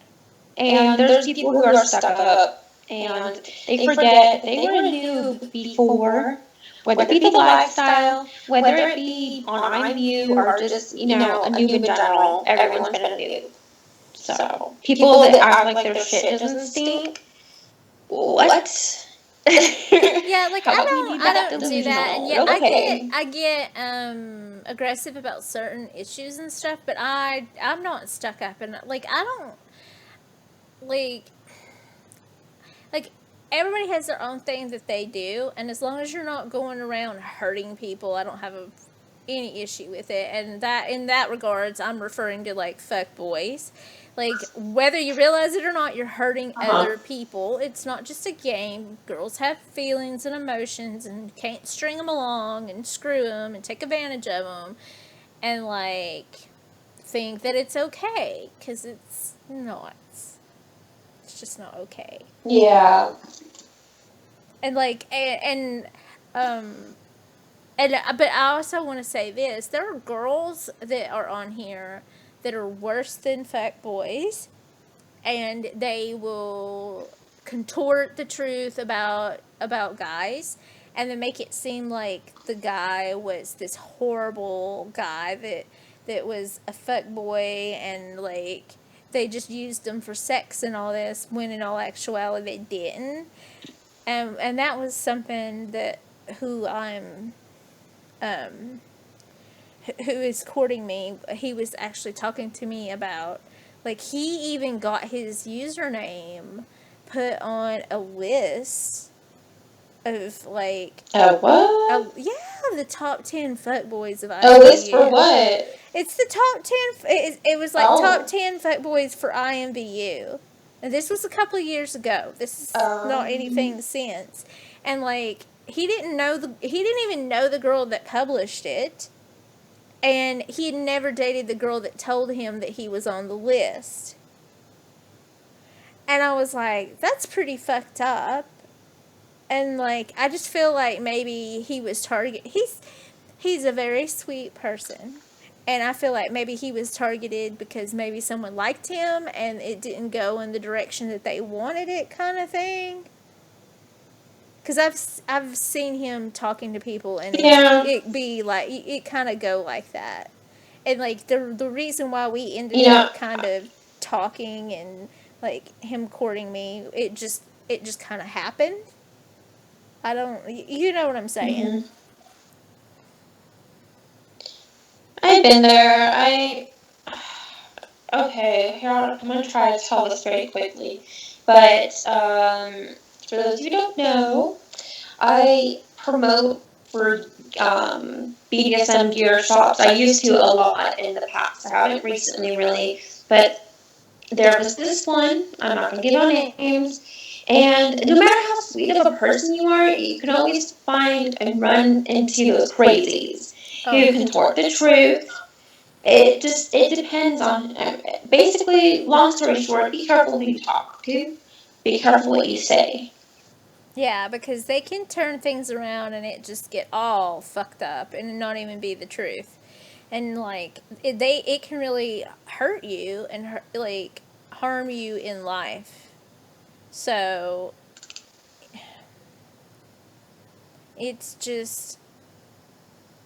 And there's people who are stuck up and they forget that they were a noob before, whether it be the lifestyle, whether it be on imvu or just, a noob in general. Everyone's been a noob. So, people that act like their shit doesn't stink, what? Yeah, like How about we be I that don't do that, and delusional? yet Okay. I get aggressive about certain issues and stuff, but I'm not stuck up, and like I don't like like everybody has their own thing that they do, and as long as you're not going around hurting people, I don't have any issue with it. And that in that regards, I'm referring to like fuck boys. Like whether you realize it or not, you're hurting other people. It's not just a game. Girls have feelings and emotions, and you can't string them along and screw them and take advantage of them, and like think that it's okay because it's not. It's just not okay. Yeah. And like um and but I also want to say this: there are girls that are on here that are worse than fuck boys, and they will contort the truth about guys, and then make it seem like the guy was this horrible guy that was a fuck boy, and like they just used him for sex and all this, when in all actuality they didn't. And that was something that who I'm um who is courting me, he was actually talking to me about. Like he even got his username put on a list of like What? yeah, the top 10 fuckboys of A list for IMVU. what? It's the top 10. It was like top 10 fuckboys for IMVU. And this was a couple of years ago. This is not anything since. And like he didn't even know the girl that published it. And he had never dated the girl that told him that he was on the list. And I was like, that's pretty fucked up. And like I just feel like maybe he was targeted. He's a very sweet person. And I feel like maybe he was targeted because maybe someone liked him and it didn't go in the direction that they wanted it, kind of thing. Because I've seen him talking to people, and it be like it kind of go like that. And like the reason why we ended up kind of talking and like him courting me, it just kind of happened. I don't, you know what I'm saying? I've been there. Okay, here I'm gonna try to tell this very quickly. But for those of you who don't know, I promote for BDSM gear shops. I used to a lot in the past. I haven't recently really, but there was this one. I'm not gonna give out names. And no matter how sweet of a person you are, you can always find and run into those crazies who contort the truth. It depends on, basically, long story short, be careful who you talk to. Be careful what you say. Yeah, because they can turn things around and it just get all fucked up and not even be the truth. And like it can really hurt you and like harm you in life. So it's just,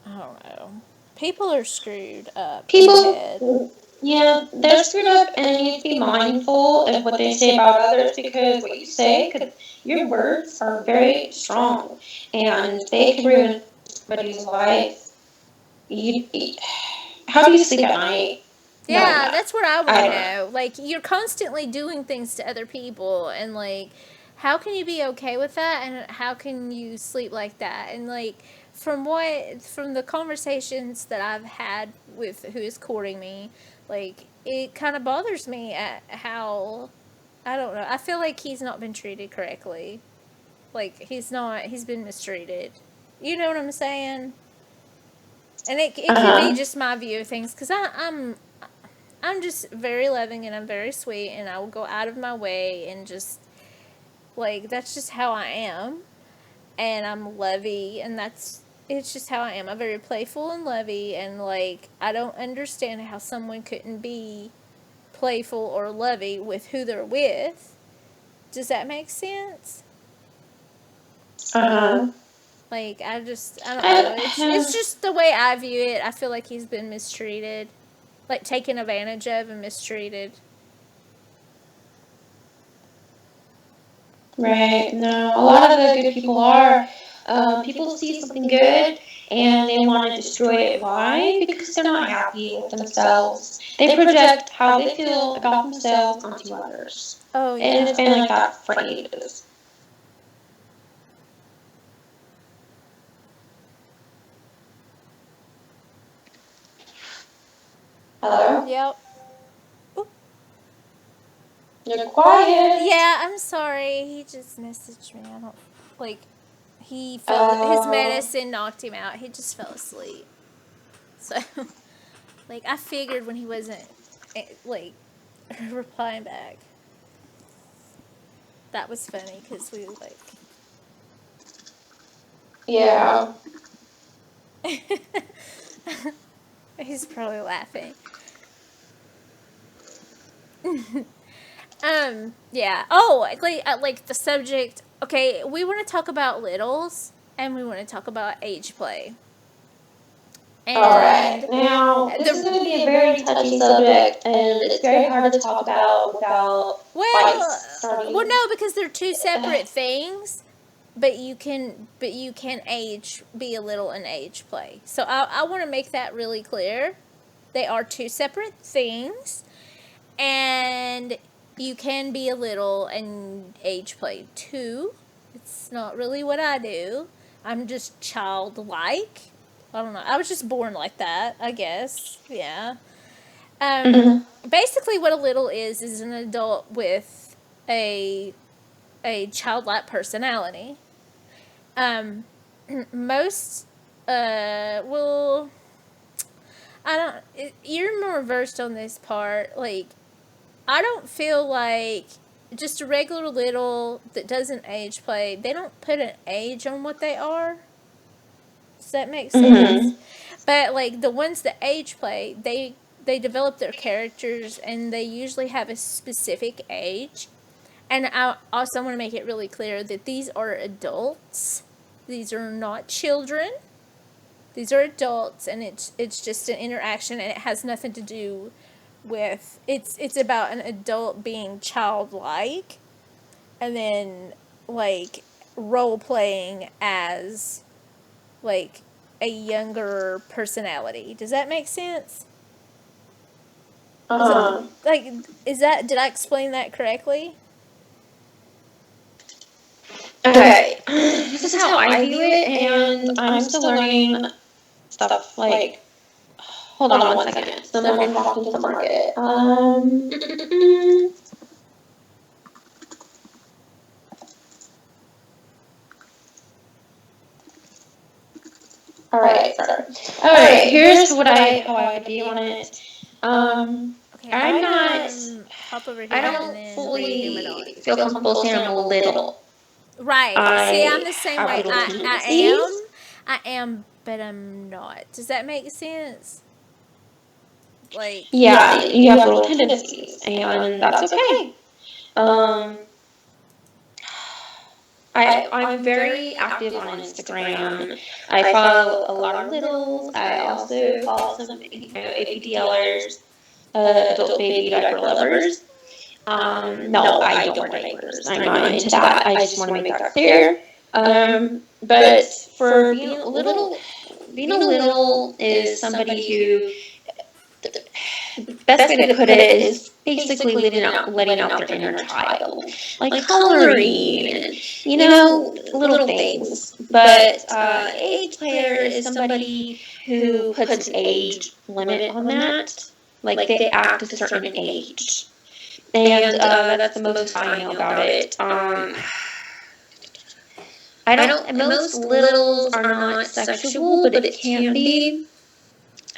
I don't know. People are screwed up in the head. People, yeah, they're screwed up, and you need to be mindful of what they say about others, because what you say, your words are very strong, and they can ruin somebody's life. You, how do you sleep at night? Yeah, that's what I want to know. Like, you're constantly doing things to other people, and like, how can you be okay with that? And how can you sleep like that? And like, from the conversations that I've had with who is courting me, like, it kind of bothers me at how I don't know. I feel like he's not been treated correctly. Like he's been mistreated. You know what I'm saying? And it could be just my view of things because I'm just very loving and I'm very sweet and I will go out of my way and just like that's just how I am. And I'm lovey and it's just how I am. I'm very playful and lovey and like I don't understand how someone couldn't be playful or lovey with who they're with. Does that make sense? Like I don't know. It's just the way I view it. I feel like he's been mistreated, like taken advantage of and mistreated. Right. No, a lot of the good people are. People see something good and they want to destroy it. Why? Because they're not happy with themselves. They project how they feel about themselves onto others. Oh yeah. And it's been like that for ages. Hello? Yep. You're quiet. Yeah, I'm sorry. He just messaged me. I don't like. He fell. His medicine knocked him out. He just fell asleep. So, like, I figured when he wasn't like replying back. That was funny because we like. Yeah. He's probably laughing. Yeah. Oh, like the subject. Okay, we want to talk about littles and we want to talk about age play. And all right. Now, this is going to be a very touchy subject, and it's very hard to talk about without fights starting. Well, no, because they're two separate things. But you can be a little in age play. So I want to make that really clear. They are two separate things, and you can be a little and age play too. It's not really what I do. I'm just childlike. I don't know. I was just born like that, I guess. Yeah. Basically, what a little is an adult with a childlike personality. Most, well, you're more versed on this part. Like, I don't feel like just a regular little that doesn't age play, they don't put an age on what they are. Does that make sense? But, like, the ones that age play, they develop their characters and they usually have a specific age. And I also want to make it really clear that these are adults. These are not children. These are adults, and it's just an interaction, and it has nothing to do with it's about an adult being childlike, and then like role playing as like a younger personality. Does that make sense? Did I explain that correctly? Okay, this is how I view it, and I'm still learning stuff. Like, hold on 1 second. Someone walked into the market. All right, sorry. All right, here's how I view on it. Okay, I'm not. Hop over here. I and don't then fully feel comfortable saying I'm a little. Right. See, I'm the same way. Tendencies. I am, but I'm not. Does that make sense? Like, yeah, you have little tendencies, and that's okay. I'm very active on Instagram. I follow a lot of littles. I also follow some APDLers, adult baby diaper lovers. No, I don't wear diapers. I'm not into that. I just want to make that clear. But for being a little is somebody who, the best way to put it is basically letting out their inner child, like coloring and little things. But age player is somebody who puts an age limit on that, like they act a certain age. And that's the most I know about it. I don't. Most littles are not sexual, but it can be.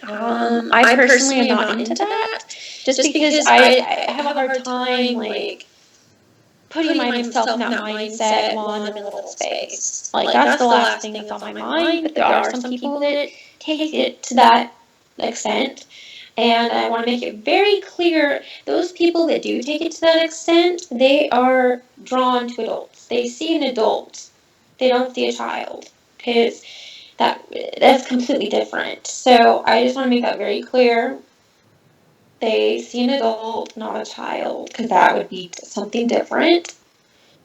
I personally am not into that, just because I have a hard time like putting myself in that mindset while I'm in a little space. Like that's the last thing that's on my mind. But there are some people that take it to that extent. And I want to make it very clear, those people that do take it to that extent, they are drawn to adults. They see an adult. They don't see a child. Because that's completely different. So I just want to make that very clear. They see an adult, not a child, because that would be something different.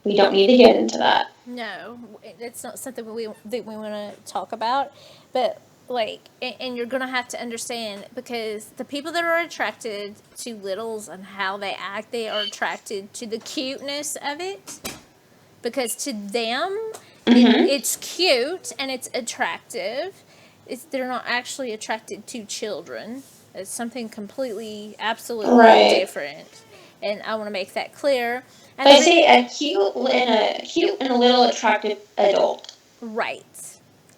We don't need to get into that. No, it's not something that we want to talk about. But like, and you're gonna have to understand, because the people that are attracted to littles and how they act, they are attracted to the cuteness of it. Because to them, it's cute and it's attractive. They're not actually attracted to children. It's something completely, absolutely different. And I want to make that clear. And they say a cute and a little attractive adult. Right.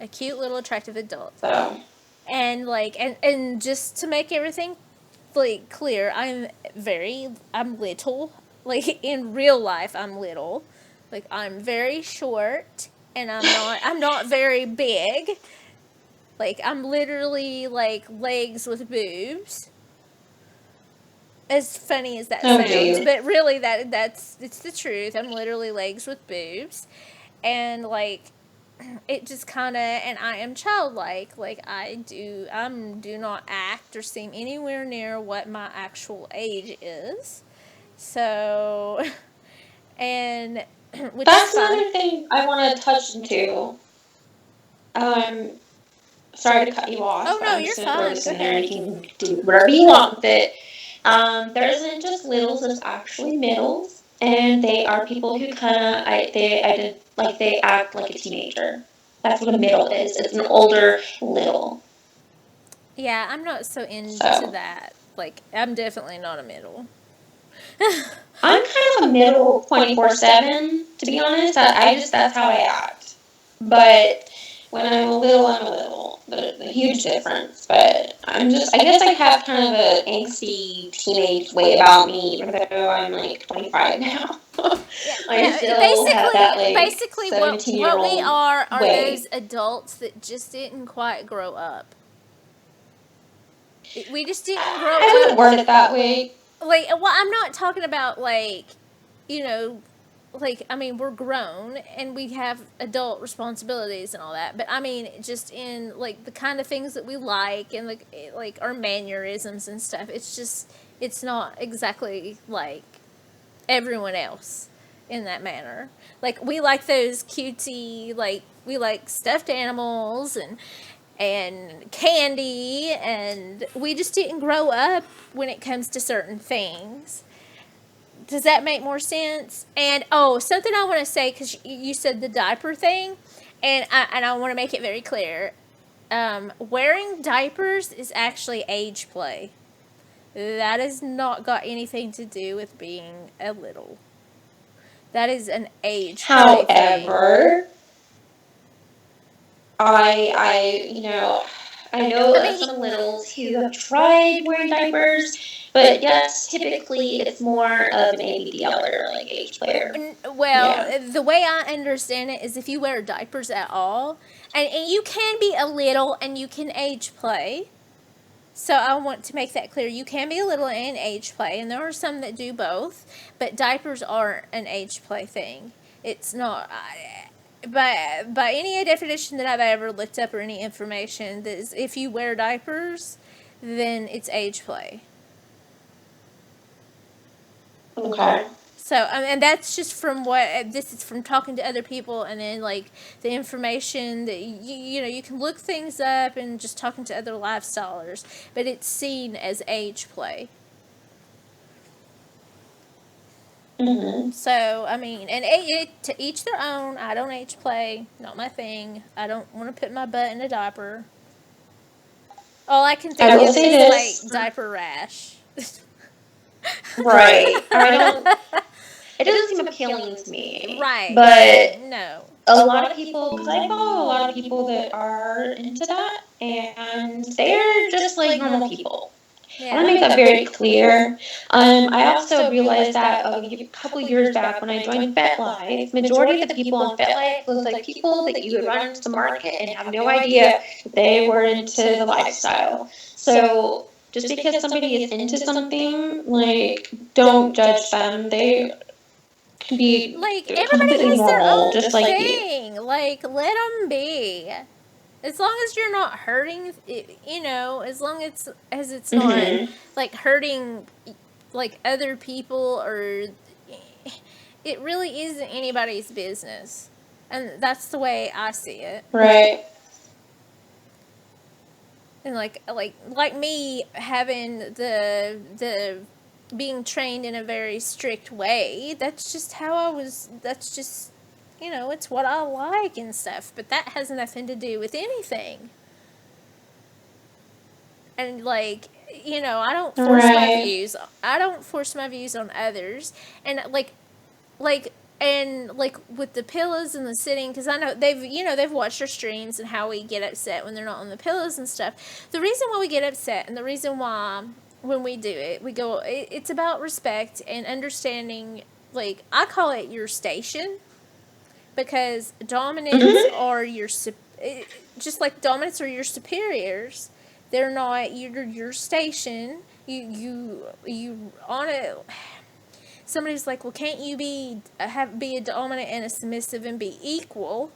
A cute little attractive adult. So. And like, and just to make everything like clear, I'm little. Like in real life, I'm little. Like I'm very short, and I'm not very big. Like I'm literally like legs with boobs. As funny as that sounds, but really it's the truth. I'm literally legs with boobs, and like it just kind of, and I am childlike. Like I do not act or seem anywhere near what my actual age is. So, and which that's is fine. another thing I want to touch into. Sorry to cut you off. Oh no, I'm you're just gonna throw fine. this Go in there and ahead. you can do whatever you want with it. There isn't just littles, there's actually middles, and they are people who they act like a teenager. That's what a middle is. It's an older little. Yeah, I'm not so into that. Like I'm definitely not a middle. I'm kind of a middle 24/7, to be honest. That's how I act. But when I'm a little, I'm a little. There's a huge difference. But I guess I have kind of an angsty teenage way about me, even though I'm like 25 now. I still have that like basically what 17-year-old we are way. those adults that just didn't quite grow up. We just didn't grow up. I wouldn't word it that way. Like, well, I'm not talking about like, you know, like I mean we're grown and we have adult responsibilities and all that, but I mean just in like the kind of things that we like and like our mannerisms and stuff. It's not exactly like everyone else in that manner. Like we like those cutesy, like we like stuffed animals and candy, and we just didn't grow up when it comes to certain things. Does that make more sense? And oh, something I want to say, because you said the diaper thing, and I want to make it very clear. Wearing diapers is actually age play. That has not got anything to do with being a little. That is an age play thing. However, I know of some littles who have tried wearing diapers, but yes, typically it's more of an ABDL like age player. Well, the way I understand it is if you wear diapers at all, and you can be a little and you can age play. So I want to make that clear. You can be a little and age play, and there are some that do both, but diapers are an age play thing. It's not. By any definition that I've ever looked up or any information, that is, if you wear diapers, then it's age play. Okay. So, and that's just from this is from talking to other people, and then like the information that you can look things up and just talking to other lifestylers, but it's seen as age play. Mm-hmm. So I mean, and to each their own. I don't age play, not my thing. I don't want to put my butt in a diaper. All I can think of is like diaper rash. Right. I don't. It doesn't seem appealing to me. Right. But No. a lot of people, because I follow a lot of people that are into that, and they're just like normal people. I want to Yeah. make that very clear. I also realized that a couple years back when I joined FetLife, majority of the people on FetLife was like people that you would run into the market and have no idea that they were into the lifestyle. So just because somebody is into something, like, don't judge them. They can be Like, everybody completely has their normal, own just like you. thing. Like, let them be. As long as you're not hurting, as long as it's not Mm-hmm. like hurting like other people, or it really isn't anybody's business. And that's the way I see it. Right. And like me having the being trained in a very strict way, that's just how I was. That's just, it's what I like and stuff, but that has nothing to do with anything. And like, I don't force my Right. views. I don't force my views on others. And like and like with the pillows and the sitting, because I know they've watched our streams and how we get upset when they're not on the pillows and stuff. The reason why we get upset, and the reason why when we do it, it's about respect and understanding. Like, I call it your station, because dominants Mm-hmm. are just like dominants are your superiors. They're not your station. You on it. Somebody's like, well, can't you be a dominant and a submissive and be equal?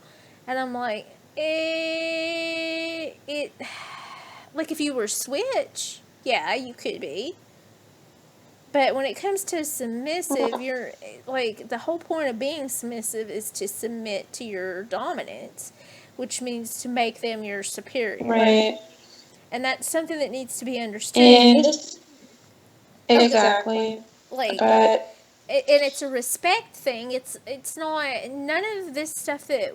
And I'm like, it like, if you were switch, yeah, you could be. But when it comes to submissive, you're like, the whole point of being submissive is to submit to your dominance, which means to make them your superior. Right. And that's something that needs to be understood. And Oh, exactly. like, But and it's a respect thing. It's not none of this stuff that,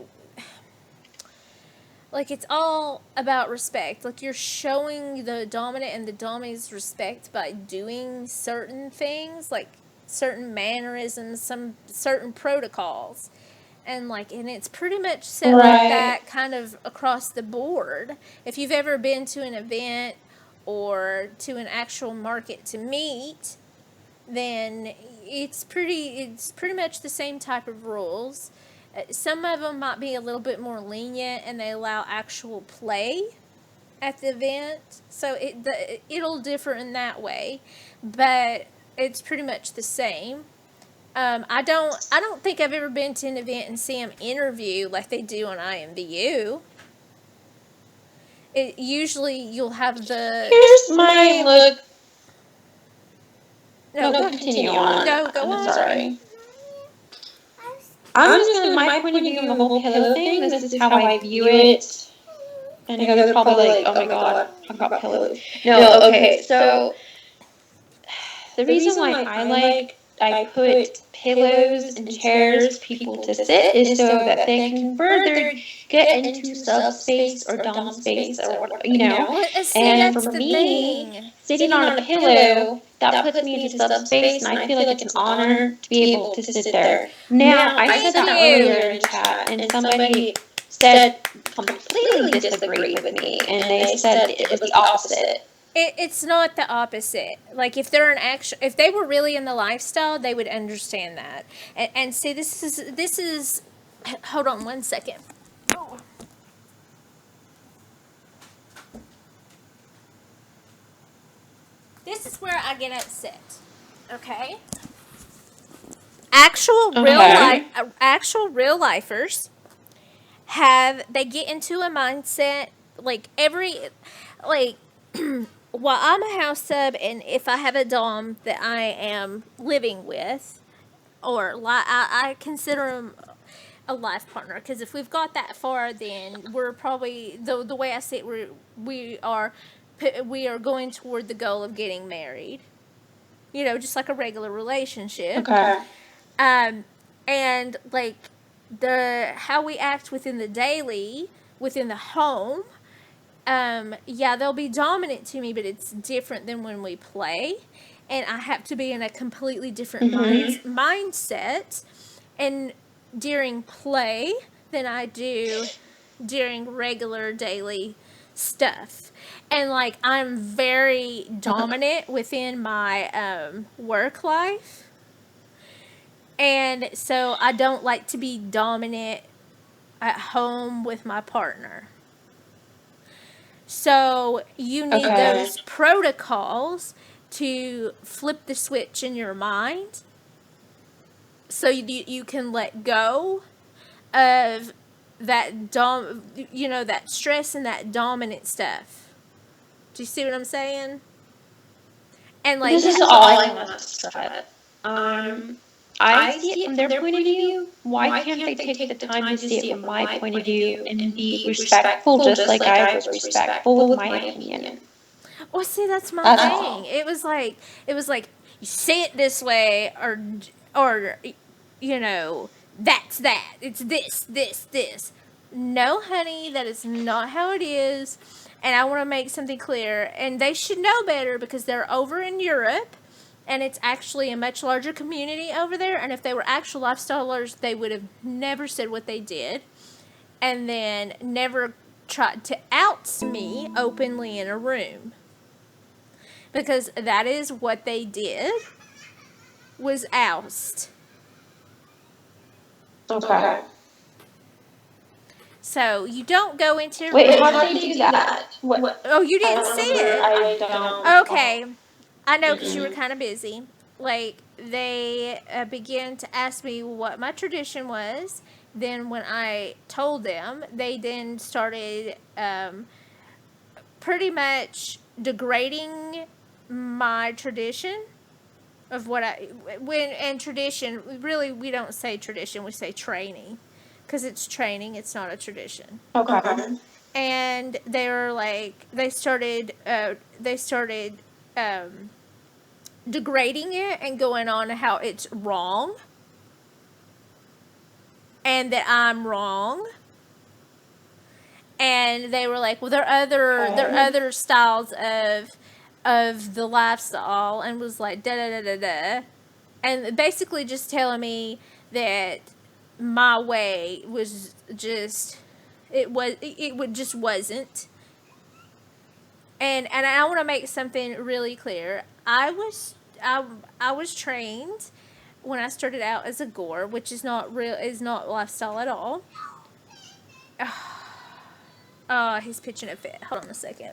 like, it's all about respect. Like, you're showing the dominant and the dominant's respect by doing certain things, like certain mannerisms, some certain protocols. And it's pretty much set like right. that kind of across the board. If you've ever been to an event or to an actual market to meet, then it's pretty much the same type of rules. Some of them might be a little bit more lenient, and they allow actual play at the event, so it'll differ in that way, but it's pretty much the same. I don't think I've ever been to an event and see them interview like they do on imvu. Usually you'll have the Here's my look. no, No, continue on. no, go I'm on. sorry. I'm just going to my point of view on the whole pillow thing. This is how I view it. I know they're probably like, oh my god, talk about pillows. No, okay, so the reason why I put pillows and chairs for people to sit is so that they can further get into subspace or dom space or whatever. Well, see, And that's for the me, thing. sitting on a pillow, that puts me into subspace, and I feel like it's an honor to be able to sit there. Now, I said that earlier in chat, and somebody said completely disagreed with me, and they said it was the opposite. It's not the opposite. Like, if if they were really in the lifestyle, they would understand that. And see, this is. Hold on one second. This is where I get upset. Okay. Actual real lifers they get into a mindset, like, like while I'm a house sub, and if I have a dom that I am living with, or I consider him a life partner, because if we've got that far, then we're probably, the way I see it, we are going toward the goal of getting married. Just like a regular relationship. Okay. And like, the how we act within the daily, within the home, yeah, they'll be dominant to me, but it's different than when we play. and I have to be in a completely different Mm-hmm. mindset and during play than I do during regular daily stuff. And like I'm very dominant within my work life. And so I don't like to be dominant at home with my partner. So you need Okay. those protocols to flip the switch in your mind so you can let go of that stress and that dominant stuff. Do you see what I'm saying? And like, This is all I want to say. Um, I see it from their point of view. Why can't they take the time to see it from my point of view and be respectful, just like I was respectful with my opinion? well, see, that's my That's thing. all. It was like you say it this way, or that's that. It's this. No, honey, that is not how it is. And I want to make something clear. And they should know better because they're over in Europe, and it's actually a much larger community over there. And if they were actual lifestylers, they would have never said what they did, and then never tried to oust me openly in a room, because that is what they did, was oust. Okay. So you don't go into Wait, how do they do that? What? oh, you I didn't don't see remember. it. I don't. Okay, I know because you were Mm-mm. kind of busy. Like they began to ask me what my tradition was. Then when I told them, they then started pretty much degrading my tradition of what I when and tradition. Really, we don't say tradition; we say training, because it's training. It's not a tradition. Okay. And they were like, they started um, degrading it and going on how it's wrong and that I'm wrong. And they were like, well, there are other styles of the lifestyle, and was like da da da da da, and basically just telling me that my way was just it would just wasn't. And I want to make something really clear. I was trained when I started out as a gore, which is not lifestyle at all. Oh, he's pitching a fit. Hold on a second.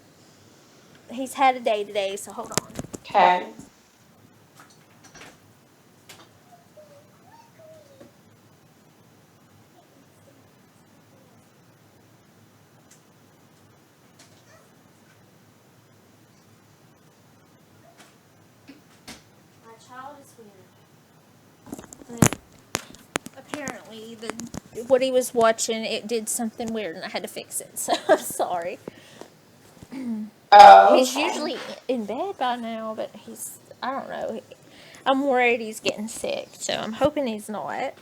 He's had a day today, so hold on. Okay. My child is weird. Apparently, what he was watching, it did something weird, and I had to fix it. So I'm sorry. Oh, He's okay. usually in bed by now, but I don't know. I'm worried he's getting sick, so I'm hoping he's not.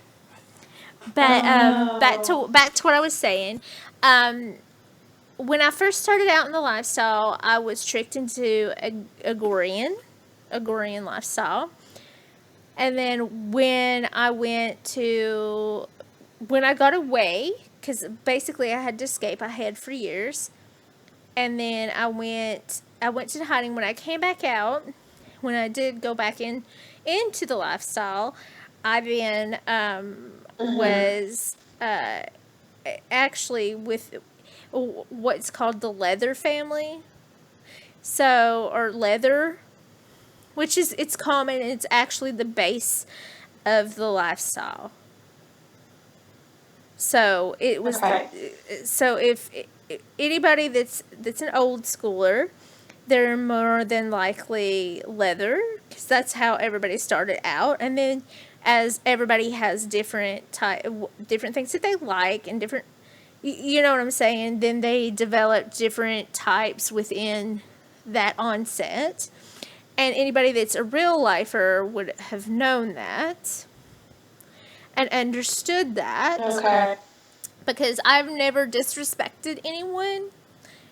But Oh no. back to what I was saying. Um, when I first started out in the lifestyle, I was tricked into Agorian lifestyle. And then when I got away, because basically I had to escape, I had for years. And then I went to hiding. When I came back out, when I did go back into the lifestyle, I then Mm-hmm. was actually with what's called the leather family. So, or leather, which is it's common, and it's actually the base of the lifestyle. So it was. Okay. So if anybody that's an old schooler, they're more than likely leather, because that's how everybody started out. And then as everybody has different things that they like, and different, you know what I'm saying, then they develop different types within that onset. And anybody that's a real lifer would have known that and understood that, Okay. because I've never disrespected anyone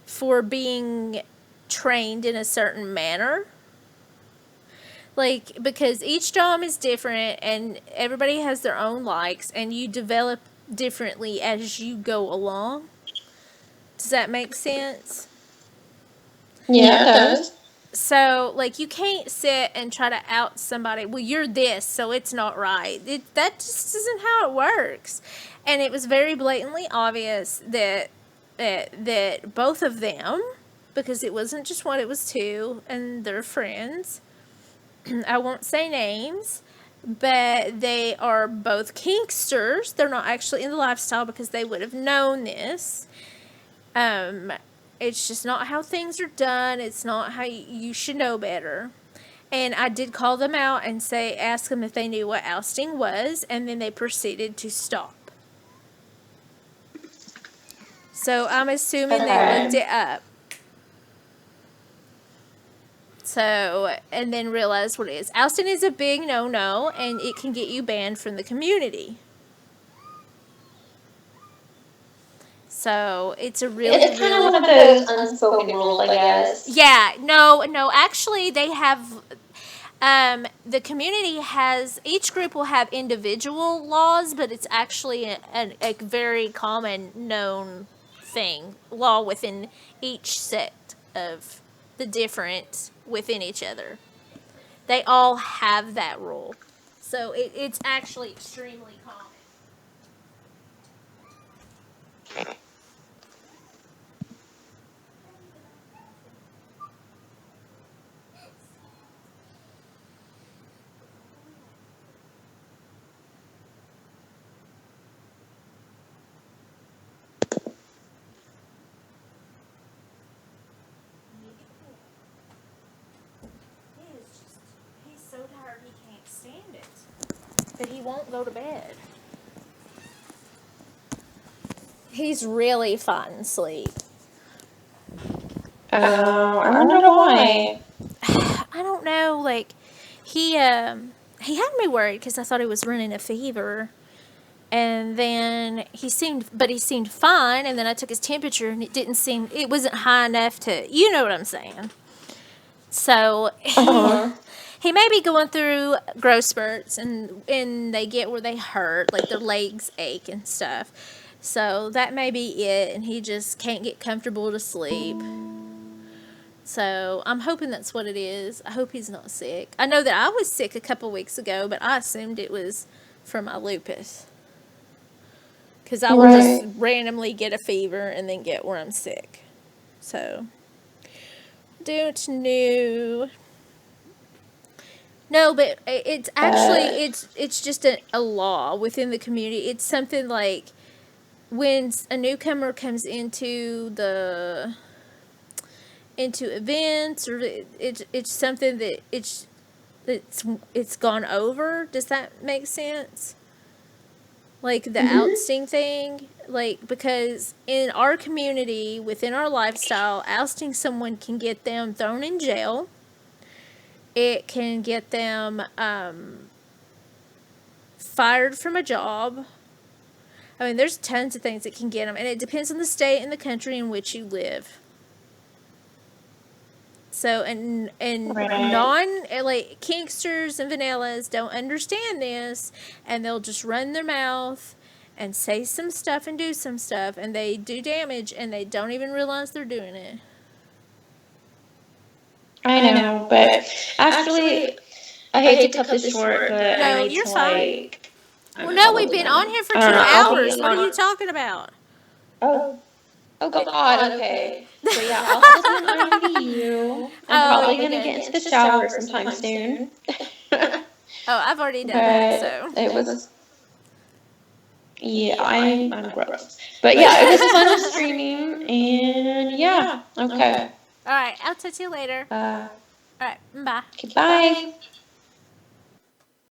for being trained in a certain manner. Like, because each dom is different and everybody has their own likes, and you develop differently as you go along. Does that make sense? Yeah, it does. So, like, you can't sit and try to out somebody. Well, you're this, so it's not right. That just isn't how it works. And it was very blatantly obvious that both of them, because it wasn't just one, it was two, and they're friends. I won't say names, but they are both kinksters. They're not actually in the lifestyle because they would have known this. It's just not how things are done. It's not how you should know better. And I did call them out and ask them if they knew what ousting was, and then they proceeded to stop. So I'm assuming they looked it up. So, and then realized what it is. Ousting is a big no-no, and it can get you banned from the community. So, it's a really, It's kind of one of those unspoken rules, I guess. Yeah, no, actually, they have, the community has, each group will have individual laws, but it's actually a very common known law within each sect of the different within each other. They all have that rule. So it's actually extremely common. He's so tired he can't stand it. But he won't go to bed. He's really fighting sleep. Oh, I wonder why. I don't know. Like, he had me worried because I thought he was running a fever. And then he seemed fine. And then I took his temperature and it wasn't high enough you know what I'm saying. So he may be going through growth spurts and they get where they hurt, like their legs ache and stuff. So that may be it, and he just can't get comfortable to sleep. So I'm hoping that's what it is. I hope he's not sick. I know that I was sick a couple weeks ago, but I assumed it was from my lupus. Because I will just randomly get a fever and then get where I'm sick. So, don't know. No, but it's actually, it's just a law within the community. It's something like when a newcomer comes into events, or it's something that it's gone over. Does that make sense? Like the ousting thing, like, because in our community, within our lifestyle, ousting someone can get them thrown in jail. It can get them fired from a job. I mean, there's tons of things that can get them, and it depends on the state and the country in which you live. So, and like, kinksters and vanillas don't understand this, and they'll just run their mouth and say some stuff and do some stuff, and they do damage, and they don't even realize they're doing it. I know, but actually, I hate to cut this short, but I need you're to, fine. Well, no, we've been on here for 2 hours. What are you talking about? Oh God, okay. So yeah, I'll still be on IMVU. I'm probably going to get into the shower sometime soon. I've already done that, so. It was, yeah, I'm gross. But yeah, it was fun streaming, and yeah, okay. Alright, I'll talk to you later. Alright, bye. Goodbye.